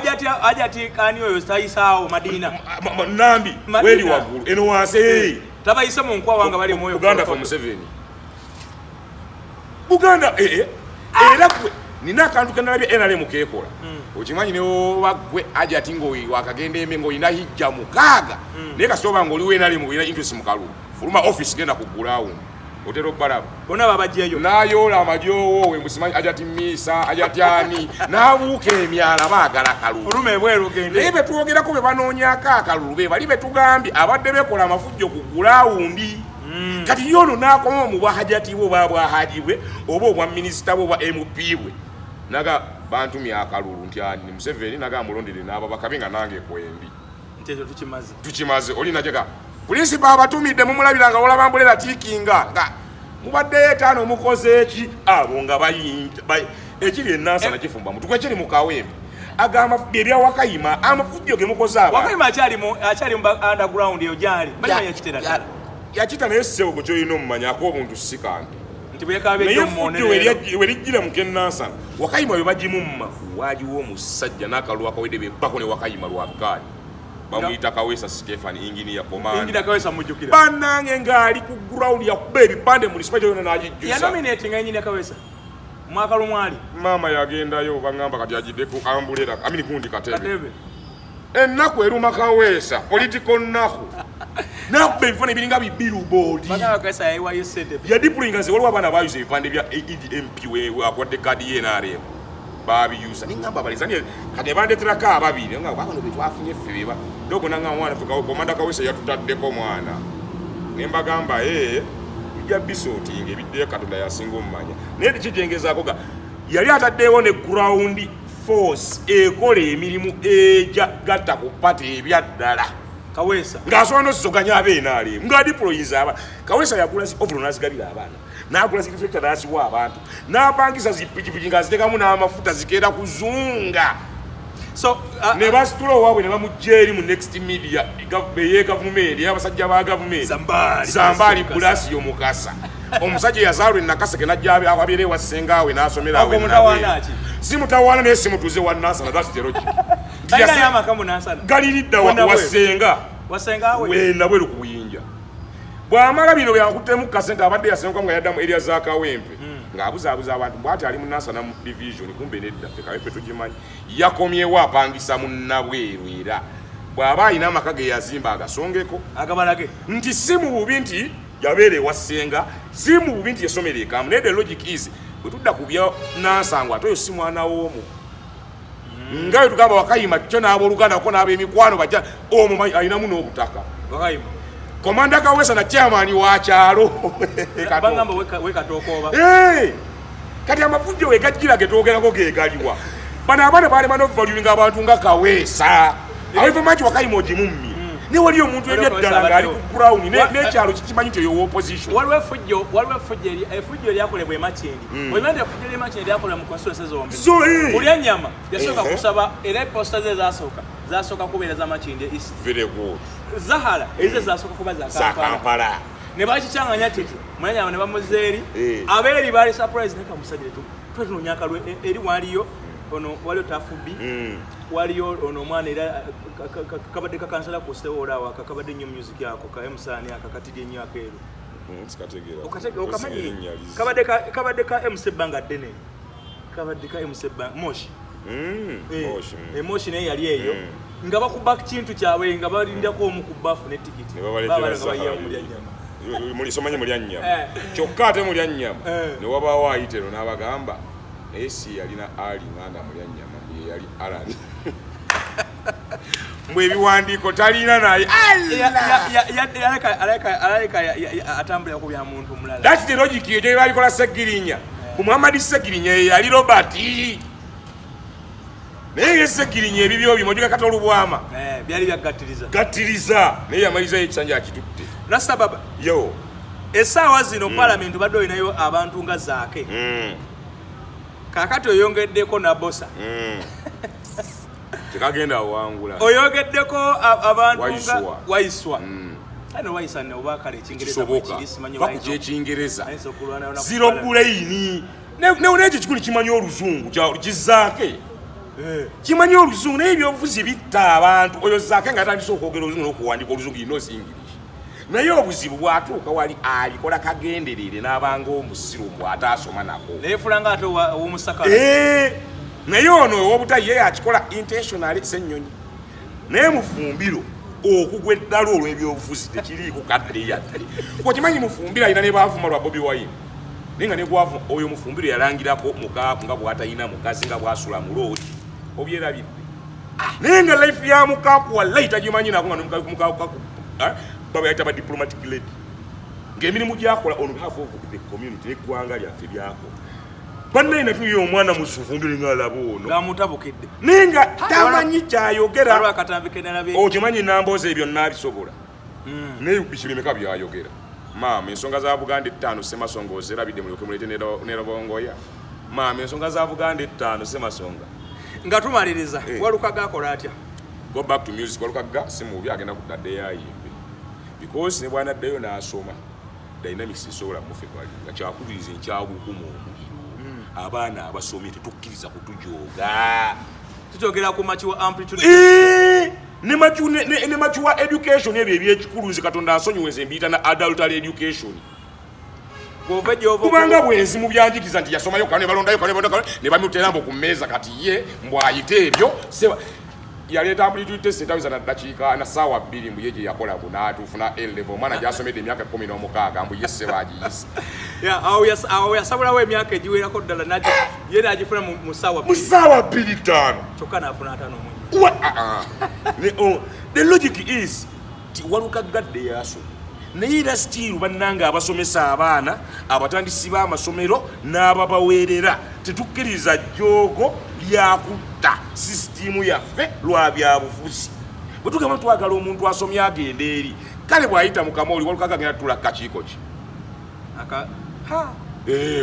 Speaker 1: ajati kani oyo tayisawo Madina
Speaker 2: Nambi weli waggulu eno wansi
Speaker 1: tabayise mu nkwawanga bali moyo
Speaker 2: Uganda for Museveni Uganda era gwe nina akantu kanalabye NRM keekola okimanyi ne bagwe ajati ngoyi wakagenda emengo ina hijja mukaaga naye kasoba ng'oliwo NRM ina interest mu kalulu fuluma office genda kugulawo otero baraba
Speaker 1: bona babajjeyo
Speaker 2: nayola amajoowo we musimanyi ajati Misa ajati ani nabuuka emyala baagala kalulu
Speaker 1: olume bweru gende
Speaker 2: naye betwogerako be banoonyako akalulu be bali betugambye abadde bekola amafujjo ku gulawundi kati yono nakoma mu bwahajati bwe bwahajibwe oba obwa minisita bwe obwa MP bwe naga bantu myakalulu nti ani Museveni naga mulondere n'abo bakabenga nange kwembi
Speaker 1: ntezo
Speaker 2: tukimaze oli najega principal abatumidde mumulabiranga olabambulera tikinga nga mubadde 5 mukoze eki abo nga bayinja ekiri enansa nakifumba mutukwe kiri mu Kawempe agamba bebya Wakayima amafujjo ge mukoze aba
Speaker 1: Wakayima akyali mu underground eyo gyali bali yakitera dala
Speaker 2: yakita naye sebo gwe kyoyina omumanyako obuntu sikanti
Speaker 1: nti bwekabe
Speaker 2: naye fujjo werijjira mu Kenansa Wakayima bwe bagimumma waaliwo omusajja n'akalulu akawedde bebako ne Wakayima lwakkaali bamuyita Kawesa Stephen engineer
Speaker 1: Kawesa mujjukira
Speaker 2: bannange ng'ali ku ground yakuba ebipande municipality yonna n'agijjusa
Speaker 1: yanominatinga engineer Kawesa mwaka lumwali
Speaker 2: maama yagendayo bangamba kati agidde ku ambulera amini kundi Katebe ennaku eruma Kawesa political nnaku nakuba ebifo ebiringa bibirubodi yadipulinga nze waliwo abaana baayuza ebipande bya EDMP we akwadde kadi ye NRM babiyusa ningamba balizanye kati bandeterako ababiri nga bano betwafunye ffe beba dogo nanga mwana ffe komanda Kawesa yatutaddeko mwana nembagamba tujja bisotinga ebiddeyo Katonda yasinga omumanya naye tekijengezako ga yali ataddewo ne ground force ekola emirimu gatta ku pati ebyaddala
Speaker 1: Kawesa
Speaker 2: ng'asobola n'osizoganya ab'enaale ng'adiployiza aba Kawesa yagula ovulo n'azigabira abaana n'agula zirifekta n'aziwa abantu n'apangisa zipikipiki ng'aziteekamu n'amafuta zikeera kuzunga
Speaker 1: so
Speaker 2: ne basitula owaabwe ne bamujja eri mu next media ey'egavumenti ey'abasajja ba gavumenti Zambaali Bulasiyo Mukasa omusajja yazaalwa Nakaseke n'ajja abeera ewa ssengaawe n'asomera awe si mutawaana naye si mutuuze wa Nansana that's the logic galiridda wasenga wenda bweru ku buyinja bw'amala bino byakuttemu kasente abadde yasenguka nga yaddamu eriya za Kawempe ng'abuzaabuza abantu bw'ati ali mu Nansana mu division kumbe nedda ffe Kawempe tugimanyi yakomyewo apangisa munnabweru era bw'aba alina amaka ge yazimba agasongeko
Speaker 1: agabalage
Speaker 2: nti si mu bubi nti yabeera ewa ssenga si mu bubi nti yasomera ekamu naye the logic is bwe tudda ku bya Nansangu ate oyo si mwana w'omu nga bwe tugamba Wakayima kyo n'abooluganda ko n'ab'emikwano bajja omwo alinamu n'obutaka
Speaker 1: Wakayima
Speaker 2: komanda Kawesa na chairman wa kyalo
Speaker 1: bagamba wekatookoba
Speaker 2: kati amafujjo wegajjira getwogerako gegaliwa bano abaana baali banovaluinga abantu nga Kawesa awevo manchi Wakayima ogimummi ne wali omuntu ebyaddala ng'ali ku ground n'ekyalo kikimanyi nti eyo opposition
Speaker 1: waliwo effujjo eryakolebwa emakindi olibanda effujjo ly'emakindi lyakolebwa mu constituency zombi buli ennyama yasooka kusaba era eposta ze zasooka kubeera z'amakindi east Zahara ezo zasooka kuba za Kampala ne bakikyanganya tete mulanyama ne bamuzeeri abeeri baali surprise ne kamusajja tunoonya akalwe eri waliyo ono waliyo tafubi waliyo ono omwana era kabadde kakansala ku stewoolawo kakabadde nnyo music yako ka emusaani akakatidde nnyo akeeru okamanyi kabadde ka MC Banga ddene kabadde ka MC Banga Moshi Moshi naye yali eyo nga bakuba kintu kyabwe nga balindako omu ku bbafu ne tikiti
Speaker 2: mulisomanye mulya nnyama kyokka ate mulya nnyama ne wabaawo ayitero n'abagamba naye si yalina ali nganda mulya nnyama ye yali alani mbwe ebiwandiiko talina naye
Speaker 1: aleka atambulira ku bya muntu mulala
Speaker 2: that's the logic yejo balikola Segirinya ku Muhammad Segirinya ye yali Robert naye Segirinya ebibyo bimojoka kata olubwama
Speaker 1: byali
Speaker 2: gattiriza naye yamaliza ekisanja akitutte
Speaker 1: Rasta baba
Speaker 2: yo
Speaker 1: essaawa zino parliament badde olinayo abantu nga zaake kakati oyongeddeko nabosa
Speaker 2: tekagenda wangula
Speaker 1: oyongeddeko abantu nga Waiswa ano Waiswa ne obakale Kingereza
Speaker 2: bakisimanyi Kingereza zero brain ne ekyo kikuli kimanyi oluzungu kizaake kimanyi oluzungu naye ebyobufuzi bitta abantu oyo zaake nga atandise okwogera oluzungu n'okuwandika oluzungu ino singirishi naye obuzibu bwatuuka wali alikola kagenderere n'abanga omusiru bw'ataasoma nako
Speaker 1: neefulanga ate ow'omusaka
Speaker 2: naye ono ow'obutayi ye akikola intentionally ssennyonyi naye mufumbiro okugwa eddala olw'ebyobufuzi tekiriiko kadde yadde okimanyi mufumbiro alina ne baavuma lwa Bobi Wine naye nga ne gwavu oyo mufumbiro yalangirako mukaaku nga bw'atalina mukazi nga bw'asula mu loodi obyerabidde naye nga life ya mukaaku wallahi tagimanyi nako nga mukaaku babayita ba diplomatic lady ng'emirimu gyakola on behalf of the community n'eggwanga lyaffe lyako bannaye natuyo omwana musufumbire ng'alaba ono
Speaker 1: ng'amutabukedde
Speaker 2: naye nga tamanyi kyayogera okimanyi nambooza ebyo naabisobola naye bikiremeka byayogera maama ensonga za Buganda 5 Ssemasonga ozerabidde mulyoke mulete nerabongoya maama ensonga za Buganda 5 Ssemasonga
Speaker 1: nga tumaliriza Walukaga akola atya
Speaker 2: go back to music Walukaga simubi agenda kudda yayimbe because ne bwana ddayo n'asoma dynamics isobola mufebali nga kyakubiriza enkyagukumu abaana abasomye tetukkiriza kutujoga
Speaker 1: tutogera ku machiwa amplitude
Speaker 2: ne machiwa education ebyo ebyekikulu nze Katonda ansonyiweze mbiyita na adultary education kubanga bwenzi mu byanjikiza nti yasomayo kane balondayo ne bamuterambo ku mmeeza kati ye mbwayite ebyo yaleeta amplitude test entawiza na ddakiika na ssaawa 2 mbu ye gye yakola n'atufuna A-level omwana gy'asomedde emyaka 16 mbu ye ssebagiyisa
Speaker 1: awo yasabulawo emyaka egiwerako ddala yena ajifuna musawa
Speaker 2: bbiri ttaano
Speaker 1: kyokka naafuna 5 omwezi.
Speaker 2: The logic is Walukaga gadde yasoma naye era still bannanga abasomesa abaana abatandisi b'amasomero n'ababaweerera tetukkiriza jjoogo lyakutta sisitimu yaffe lwa byabufuzi. Bwe tugamba twagala omuntu asomye agenda eri kale bw'ayita mu kamooli Walukaga agenda tutula kakiiko ki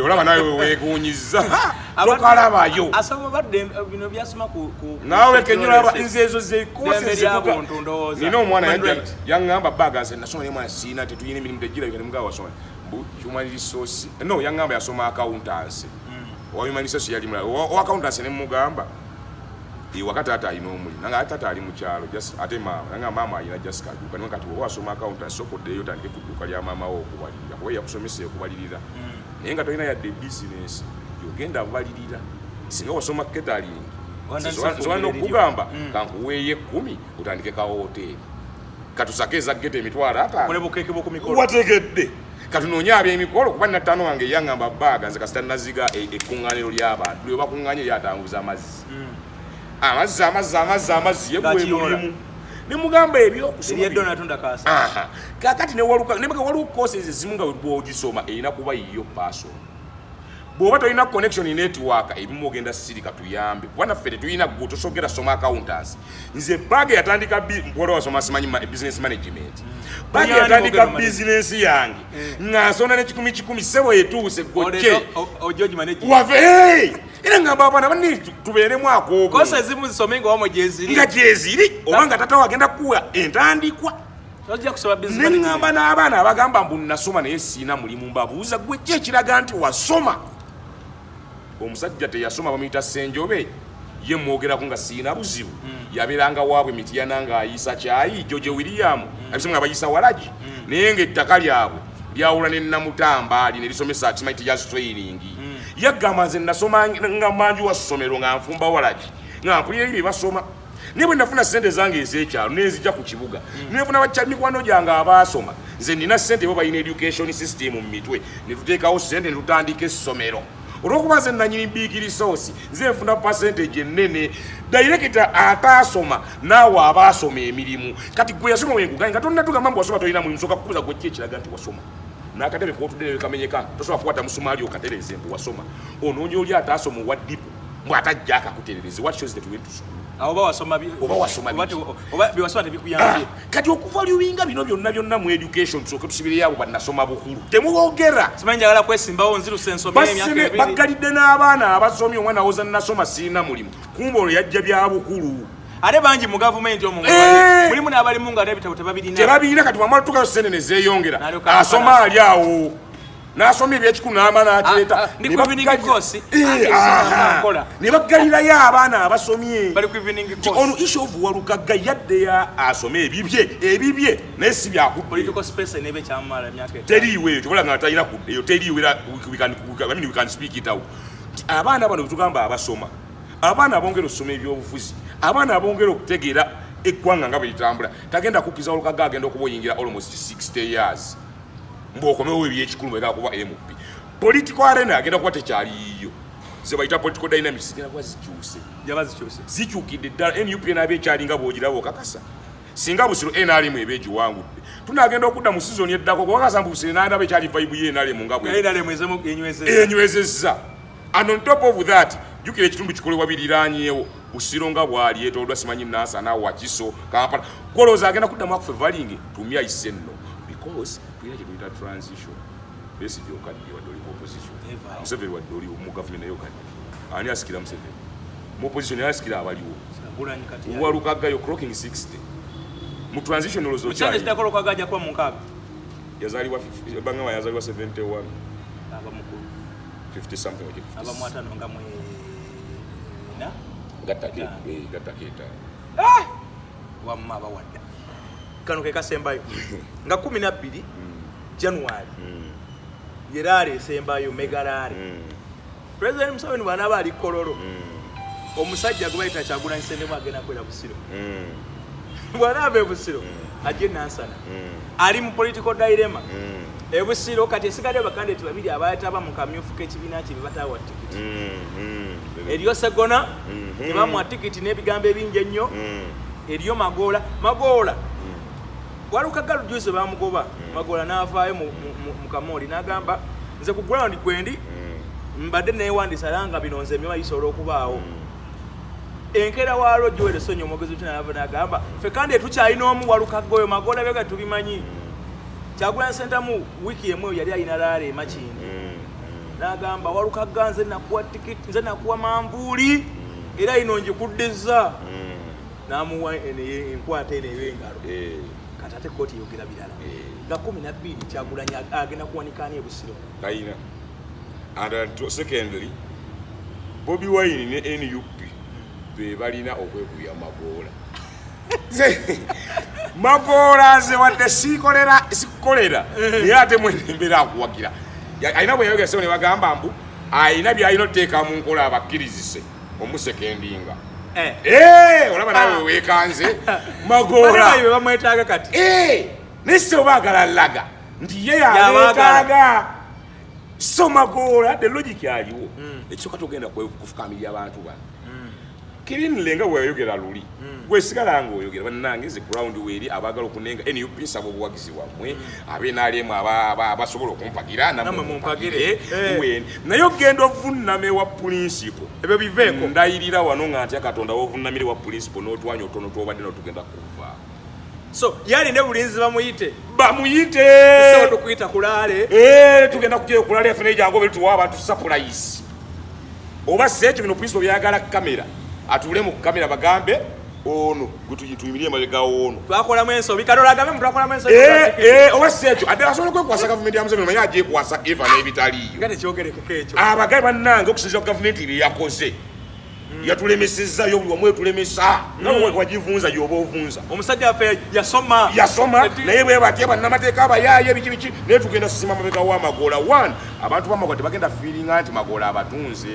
Speaker 2: olaba nawe weekuunyizza tokalabayo
Speaker 1: asoma badde bino byasoma ku
Speaker 2: naawe kenyolaba nze ezo zekosezebuga nina omwana yaŋŋamba Baga nse nasoma naye mwana siina tetuyina emirimu tegira mugaa wasoma human resource no yaŋŋamba yasoma accountancy owa human resource yali mulala owa accountancy ne mugamba iwaka taata alina omuli nanga taata ali mu kyalo ate maama nanga maama alina just kaduuka niwe kati oba wasoma accountancy sokoddeyo otandike ku dduuka lya maama wo okubalirira kuba yakusomesa okubalirira naye nga tolina yadde bizinesi yogenda bubalirira singa wasoma catering sobanira okugamba kankuweeyo 10 otandike ka hoteri katusake eza gete emitwalo 5 wategedde katunoonye ab'emikolo kuba nattaano wange yaŋŋamba Baga nze kasita naziga ekkuŋŋaaniro ly'abantu lwe bakuŋŋaanye lyatambuza amazzi yebwemulimu ne mugamba ebyokusoma kakati ne waliwo courses ezimu nga bw'ogisoma erina kuba yiyo personal. Bw'oba tolina connection network ebimu ogenda siri katuyambe kuba naffe tetulina gwe tosogera soma accountancy. Nze Baga yatandika mpola wasoma simanyi business management. Baga yatandika business yange ng'asona ne 10 ssebo etuuse gojje wave era ngamba abaana banne tubeeremu akoogo
Speaker 1: kosa ezimu zisome nga
Speaker 2: gyeziri oba nga tata wagenda kuwa entandikwa ne ngamba n'abaana abagamba mbu nasoma naye siina mulimu mbabuuza gwe ki ekiraga nti wasoma. Omusajja teyasoma bamuyita Ssenjobe ye mwogerako nga siina buzibu yabeeranga waabwe Mityana ng'ayiisa kyayi George William abisomo nga bayisa Walaji naye ng'ettaka lyabwe lyawula ne Namutambaali ne lisomesa kimanyi teachers training yaggamba nze nasoma nga manju wa ssomero nga nfumba Walaji nga mpulira ebyo basoma naye bwe nafuna ssente zange ez'ekyalo nezijja ku kibuga nefuna mikwano gyange abaasoma nze nina ssente bo balina education system mu mitwe ne tuteekawo ssente ne tutandika essomero olw'okuba nze nanyini bbiikirisoosi nze nfuna percentage ennene dayirekita ataasoma naawe abaasoma emirimu kati gwe yasoma wenkugaye nga tolina tugamba mbu wasoma tolina mulimu soka kubuuza gwe ki ekiraga nti wasoma n'akatebe kootudde kamenyeka tosobola kukwata musumaali okatereze mbu wasoma onoonya oli ataasoma owa ddipu mbw atajja akakuterereze what shows that we went to school
Speaker 1: oba wasoma byewasoma tebikuyambye
Speaker 2: kati okuva liwinga bino byonna mu education tusooke tusibire abo bannasoma bukulu temuboogera
Speaker 1: simanyi njagala kwesimbawo nziruse ensomera emyaka ebiri
Speaker 2: baggalidde n'abaana abasomye omwana awoza nasoma sirina mulimu kumba olwo yajja bya bukulu
Speaker 1: ate bangi mu gavumenti omwo mulimu n'abalimu nga n'ebitabo
Speaker 2: tebabirina kati wamala tukayo ssente ne zeeyongera asoma ali awo n'asoma ebyekikulu n'ama n'akireeta ne baggalirayo abaana abasomye ono issue of Walukaga yaddeya asome ebibye naye si byakuddeteriiwe ekyo kola nga talina kuddeyo teriiwe we can speak it out. Abaana bano betugamba abasoma abaana abongera okusoma ebyobufuzi abaana abongera okutegeera eggwanga nga bwe litambula tagenda kukkiza Walukaga agenda okuba oyingira almost 60 years mbwokomewo ebyekikulu mwega kuba MP political arena agenda kuba tekyaliyo ze bayita political dynamics zigenda kuba zikyukidde ddala NUP n'abekyalinga bwogiraba okakasa singa Busiro NRM ebeegiwangudde tunagenda okudda mu season eddako kubakasa mbu Busiro n'aba ekyali vibe ye NRM nga bwe enywezezza and on top of that jukira ekitundu kikolebwa biriraanyeewo Busiro nga bwali yeetooloddwa simanyi Naasa naawe Wakiso Kampala kolooza agenda kuddamu akufe tumya ise nno because tulina kye tuyita transition Besigye okadde wadde oli mu opposition Museveni wadde oli mu government naye okadde ani asikira Museveni mu opposition naye asikira abaliwo Walukaga yo clocking 60 mu transition olowooza okyali yazaalibwa Bangama yazaalibwa 71 50 something like 50 gattakeeta
Speaker 1: wamma bawadda kano ke kasembayo nga 12 January yerare sembayo megarare President Museveni banaaba ali kololo omusajja gwebayita Kyagula nsendemu agenda kwera Busiro bwanaaba Busiro ajje Nansana ali mu political dilemma ebusiro kati esigadde bakandidate babiri abayataba mu kamyufu k'ekibiina kye batawa tikiti eriyo Segona tebamwa tikiti n'ebigambo ebingi ennyo eriyo Magoola Walukaga lujuze bamugoba Magoola n'avaayo mu Kamoli n'agamba nze ku ground kwendi mbadde neewandisa langa bino nze mbyoma bisobola okubaawo enkera waalwo Joel Sonyo omwogezi utinalava n'agamba ffe kandi tukyalina omu Walukaga oyo Magoola bega tubimanyi Kyagulanyi Ssentamu wiki emu yali alina laala e Makindi n'agamba Walukaga nze nakuwa tikiti nze nakuwa manvuuli era ino ngikuddiza n'amuwa enkwata eno ey'engalo kati ate kkooti yogera birala nga 12 Kyagulanyi agenda kuwanikaani ebusiro
Speaker 2: kayina and secondly Bobi Wine ne NUP be balina okwekuya Magoola Magoola ze wadde sikolera naye ate mwembera akuwagira alina bwe yayogera ne bagamba mbu alina byalina oteeka mu nkola abakkirizise omusekendinga olaba nawe weekanze Magoola
Speaker 1: bamwetaaga kati
Speaker 2: nese obaagala laga nti ye yabeetaaga so Magoola the logic yaliwo ekisooka togenda kufukamirya abantu bano kirinlenga bweyayogera luli gwesigala nga oyogera bannange ze ground weeri abaagala okunenga NUP nsaba obuwagizi wammwe abenaalemu abasobola okumpagira namwe mumpagire naye ogenda ovunnama ewa principle
Speaker 1: ebyo biveeko
Speaker 2: ndayirira wano nga ntya Katonda wovunnamire wa principle n'otwanya otono twobadde n'otugenda kuva
Speaker 1: so yali ne bulinzi
Speaker 2: bamuyite
Speaker 1: so tukuyita kulaale
Speaker 2: tugenda kujja kulaale afune jango bali tuwa abantu surprise oba sekyo bino principle byagala kamera atule mu kamera bagambe ono gutuyimirie mabega ono
Speaker 1: twakola mwenso bikadola gambe mtwakola mwenso
Speaker 2: oba sekyo ate asobola kwasa government ya muzebe manya aje kwasa eva na ebitaliyo
Speaker 1: gane kyogere kekekyo
Speaker 2: abagai bannange okusinza government iri yakoze yatulemeseza yo buli wamwe tulemesa nawe kwajivunza yoba ovunza
Speaker 1: omusajja afa yasoma
Speaker 2: naye bwe batye bannamateeka abayaye biki naye tugenda sisima mabega wa Magoola 1 abantu bamagwa tebagenda feeling anti Magoola abatunze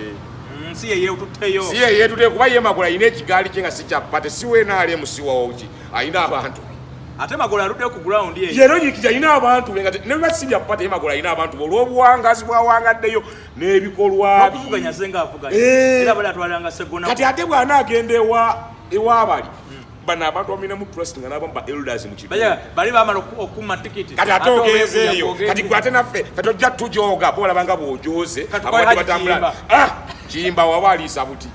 Speaker 1: si yeye ututeyo
Speaker 2: si yeye tuteyo kuba ye Magoola ine ekigaali kye nga si kyapate si we naale musiwawo ki ayina abantu
Speaker 1: ate Magoola aludde ku ground ye
Speaker 2: yero nyikija ayina abantu nga ne basi byapate ye Magoola ayina abantu olw'obuwangazi bwawangaddeyo n'ebikolwa
Speaker 1: okuvuganya senga avuganya era bali atwalanga Segona
Speaker 2: kati ate bwana agenda ewabali bana abantu bamina mu trust nga nabo ba elders mu kibiina
Speaker 1: bali bamala okuma tikiti
Speaker 2: kati atogezeeyo kati gwate naffe tojja tujoga bola banga bojoze abantu batambula Kiyimba wabaliisa buti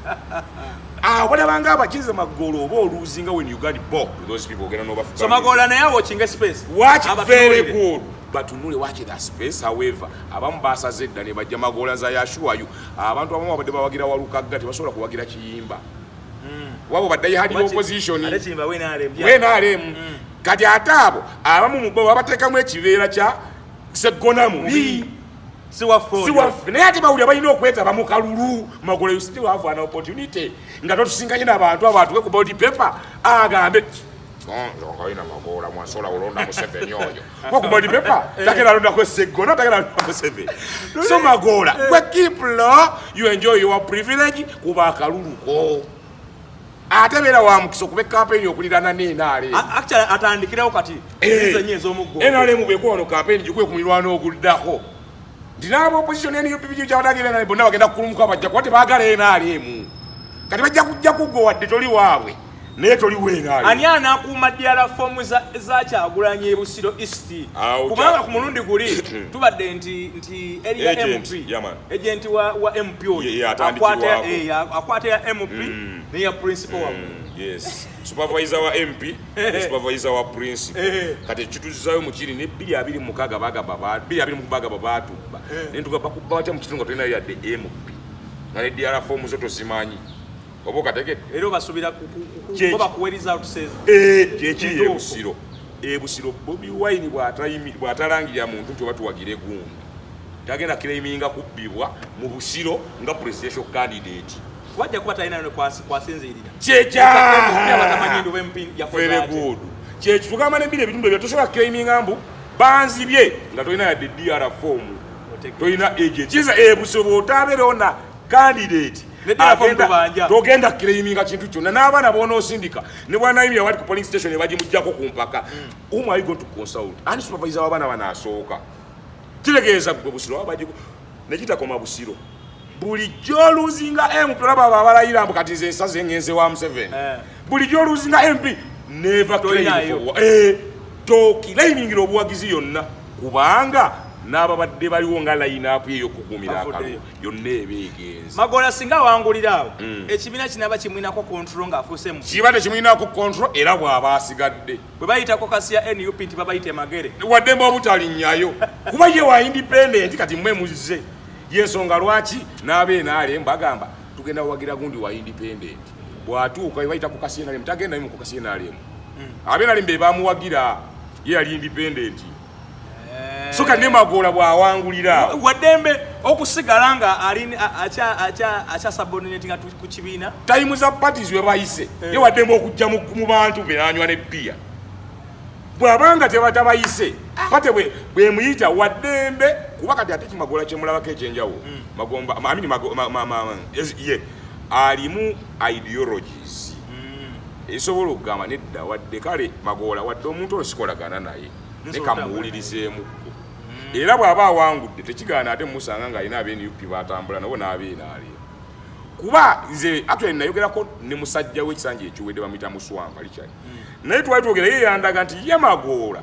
Speaker 2: wala banga abakize Magoola oba oluzinga when you got ball those people get no
Speaker 1: so Magoola naye watching space
Speaker 2: watch very good batunule watch that space however abamu basaze dda ne bajja Magoola za yashuwayo abantu abamu badde bawagira Walukaga tebasobola kuwagira Kiyimba wabo badde hadi opposition
Speaker 1: ale Kiyimba
Speaker 2: wenaalemu kati ataabo abamu mubo babateekamu ekibeera kya Segona mubi naye ate bawulira balina okwetaba mu kalulu Magoola you still have an opportunity nga totusinganye n'abantu abatuke ku body paper agambe oyina Magoola mwasola olonda Museveni oyo ku body paper takera alondako Segona takera alondako Museveni so Magoola we keep law you enjoy your privilege kuba akaluluko ate beera wa mukisa okuba campaign okulirana n'enaale
Speaker 1: actually atandikirawo kati zenye ez'omuggo
Speaker 2: enaale mu bwekuba ono campaign gikuye ku mirwano oguddako ndinaba opposition eni yopipi kyawadagira naye bonna bagenda kulumuka bajja kuba tebaagala enaale emu kati bajja kujja kuggo wadde toli waabwe naye toli wenaale
Speaker 1: ani anakuuma ddala fomu za Kyagulanyi e Busiro East kubanga ku mulundi guli tubadde nti area MP agent wa MP oyo akwata ya MP neya principal wa
Speaker 2: yes supervisor wa MP supervisor wa principal kati ekituzizayo mu kiri ne 226 baga babatu nentuga bakubbacha mu kitunga tolina yadde MP na DR form zo tozimanyi obo kategete
Speaker 1: ero basubira kuba kuweriza out says
Speaker 2: kyekiri ebusiro Bobi Wine bwatalangirira muntu nti batuwagire gumu tagenda claiminga kubbibwa mu Busiro nga presidential candidate
Speaker 1: wajja kuba talina kwasinzirira
Speaker 2: kyekyabatamanyindu b'empini very good kyekitugamba n'ebiri ebitundu ebyo tosobola claiminga mbu banzibye nga tolina yadde DR form tolina agent kiza Busiro bw'otabeerawo na candidate togenda claiminga kintu kyonna n'abaana boonoosindika ne bwanayimira wati ku polling station ne bagimugyako ku mpaka whom are you going to consult ani supervisor w'abaana banaasooka Kitegeeza gwe Busiro abajiko nekitakoma Busiro bulijjo luzinga MP tulaba abalayira mbu kati nze ensaze ngenze wa M7 bulijjo luzinga MP never claim tokilayiningira obuwagizi yonna kubanga n'ababadde baliwo nga line-up eyo kukuumira akalulu yonna ebeegenzi
Speaker 1: Magola singa wangulira awo ekibiina kinaba kimwinako control ng'afuuse mu
Speaker 2: kiba tekimwinako control era bw'aba asigadde
Speaker 1: bwe bayitako kasi ya NUP nti babayite magere
Speaker 2: waddembe obutalinnyayo kuba ye wa independent kati mmwe muzze yensonga lwaki n'abeNRM bagamba tugenda wagira gundi wa independent bw'atuuka bayita ku kasi NRM tagenda mu kasi NRM abeNRM be bamuwagira ye yali independent soka ne Magola bw'awangulira
Speaker 1: waddembe okusigala nga ali acha subordinating ku kibiina
Speaker 2: time za parties we bayise ye waddembe okujja mu bantu be anywa ne bia bw'abanga tebatabayise pate bwe muyita waddembe kuba kati ate Magola kyemulabako ekyenjawo magomba amini ye alimu ideologies esobola okugamba nedda wadde kale Magola wadde omuntu osikolagana naye nekamuwulirizeemu era bw'aba awangudde tekigaana ate musanga ng'alina abeNUP batambula nabo n'abeNRM kuba nze actually nayogerako ne musajja w'ekisanja ekiwedde bamuyita Muswamba Richard naye twali twogera ye yandaga nti ye Magola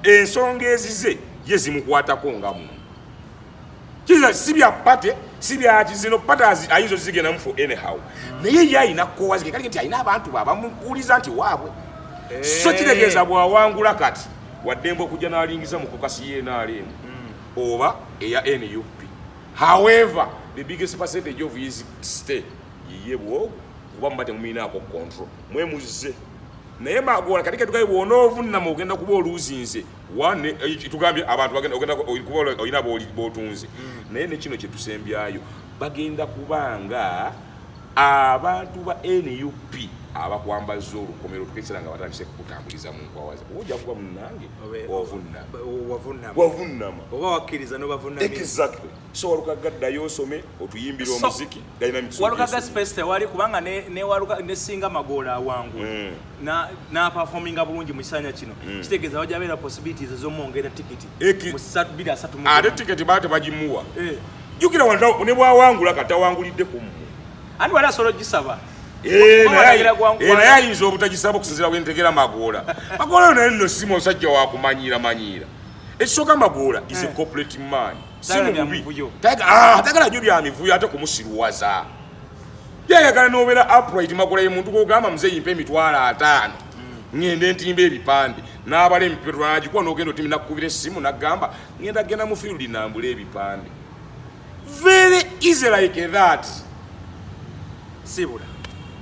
Speaker 2: ensonga ezize ye zimukwatako nga muntu kiza si bya pate si bya kizino pate ayinza zigenda mu for anyhow naye ye ayina kowazike kali nti ayina abantu bamuwuliza nti waabwe so kitegeeza bw'awangula kati waddembe okujja n'alingiza mu kukasi ye NRM oba eya NUP however the biggest percentage of his stay ye bwo kuba mbate muminaako control mwe muzze naye Magola katika tukaye bw'onoovunna mu ogenda kuba oluzinze wane tugambye abantu bagenda ogenda kuba olina b'otunze naye ne kino kye tusembyayo bagenda kubanga abantu ba NUP abakwambaza olukomero tukesera nga batandise kutambuliza mu nkwawaza ojja kuba munange wavunnama
Speaker 1: oba wakkiriza n'obavunnamira
Speaker 2: exactly so Walukaga ddayo osome otuyimbira omuziki dynamics
Speaker 1: Walukaga space tewali kubanga ne Walukaga ne singa Magola awangu na performinga bulungi mu kisanya kino kitegeeza wajja abeera possibilities ez'omwongera tikiti mu 2-3
Speaker 2: ate tikiti baate bagimuwa jukira wanda ne bwawangula katawangulidde ku mmu
Speaker 1: ani wala solo gisaba
Speaker 2: naye ayinza obutagisaba okusinzira bwentegera Magola Magola naye nno si musajja wakumanyira ekisooka Magola is a corporate man atagala nnyo bya mivuyo ate kumusiruwaza yayagala n'obeera upright Magola ye muntu gogamba muze yimpe $5,000 ngende ntimba ebipande n'abala emipiro nagikuwa n'ogenda otimi nakukubira essimu nagamba genda mu field nambula ebipande very easy like that
Speaker 1: sibula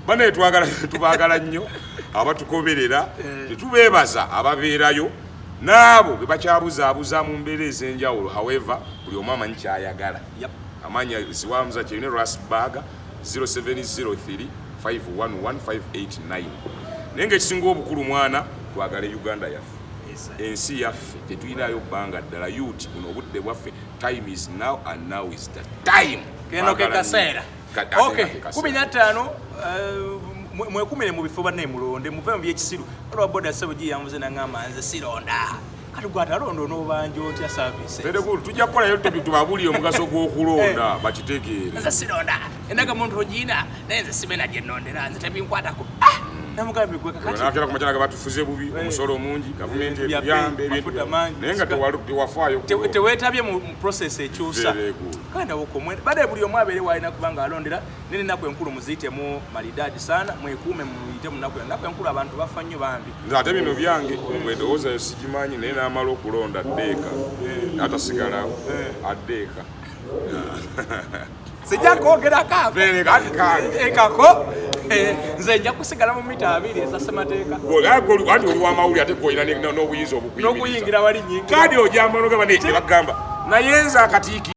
Speaker 2: bane tubagala nnyo abatukoberera tetubeebaza ababeerayo n'abo be bakyabuzaabuza mu mbeera ez'enjawulo however buli omu amanyi kyayagala amanya ziwamuza kyerine Baga 0703 511 naye ng'ekisinga obukulu mwana twagala Uganda yaffe ensi yaffe tetuyinayo bbanga ddala youth buno obudde bwaffe time is now and now is the time
Speaker 1: keno ke kaseera okay 15 mwekumire mu bifo banne mulonde muve mu byekisiru olwa boda sebo giyamuze nangamba nze sironda kati gwatalondo n'obanja otya service
Speaker 2: fedekulu tujja kukola yo tubabuli omugaso gw'okulonda bakitegeere
Speaker 1: nze sironda endaga muntu ogina naye nze sibena gye nnondera nze tebinkwatako namugambi gwe kakati
Speaker 2: nakera ku makyala batufuze bubi omusolo mungi gavumenti ebiyambe ebintu naye nga tewafaayo
Speaker 1: teweetabye mu process ekyusa kandi wokomwe bade buli omu abeere walina kubanga alondera nene ennaku enkulu muziyitemu malidadi sana mwekuume muyite mu nnaku enkulu abantu bafa nnyo bambi
Speaker 2: nze ate bino byange bwendowooza yo sigimanyi naye n'amala okulonda addeeka atasigalawo addeeka
Speaker 1: sijja kwogera kako nze nja kusigala mu mita 2 eza ssemateeka
Speaker 2: anti oli wamawuli ate koyina n'obuyinza
Speaker 1: n'okuyingira wali nyingi
Speaker 2: kadi ojamba nogamba ne bagamba naye nze akatiiki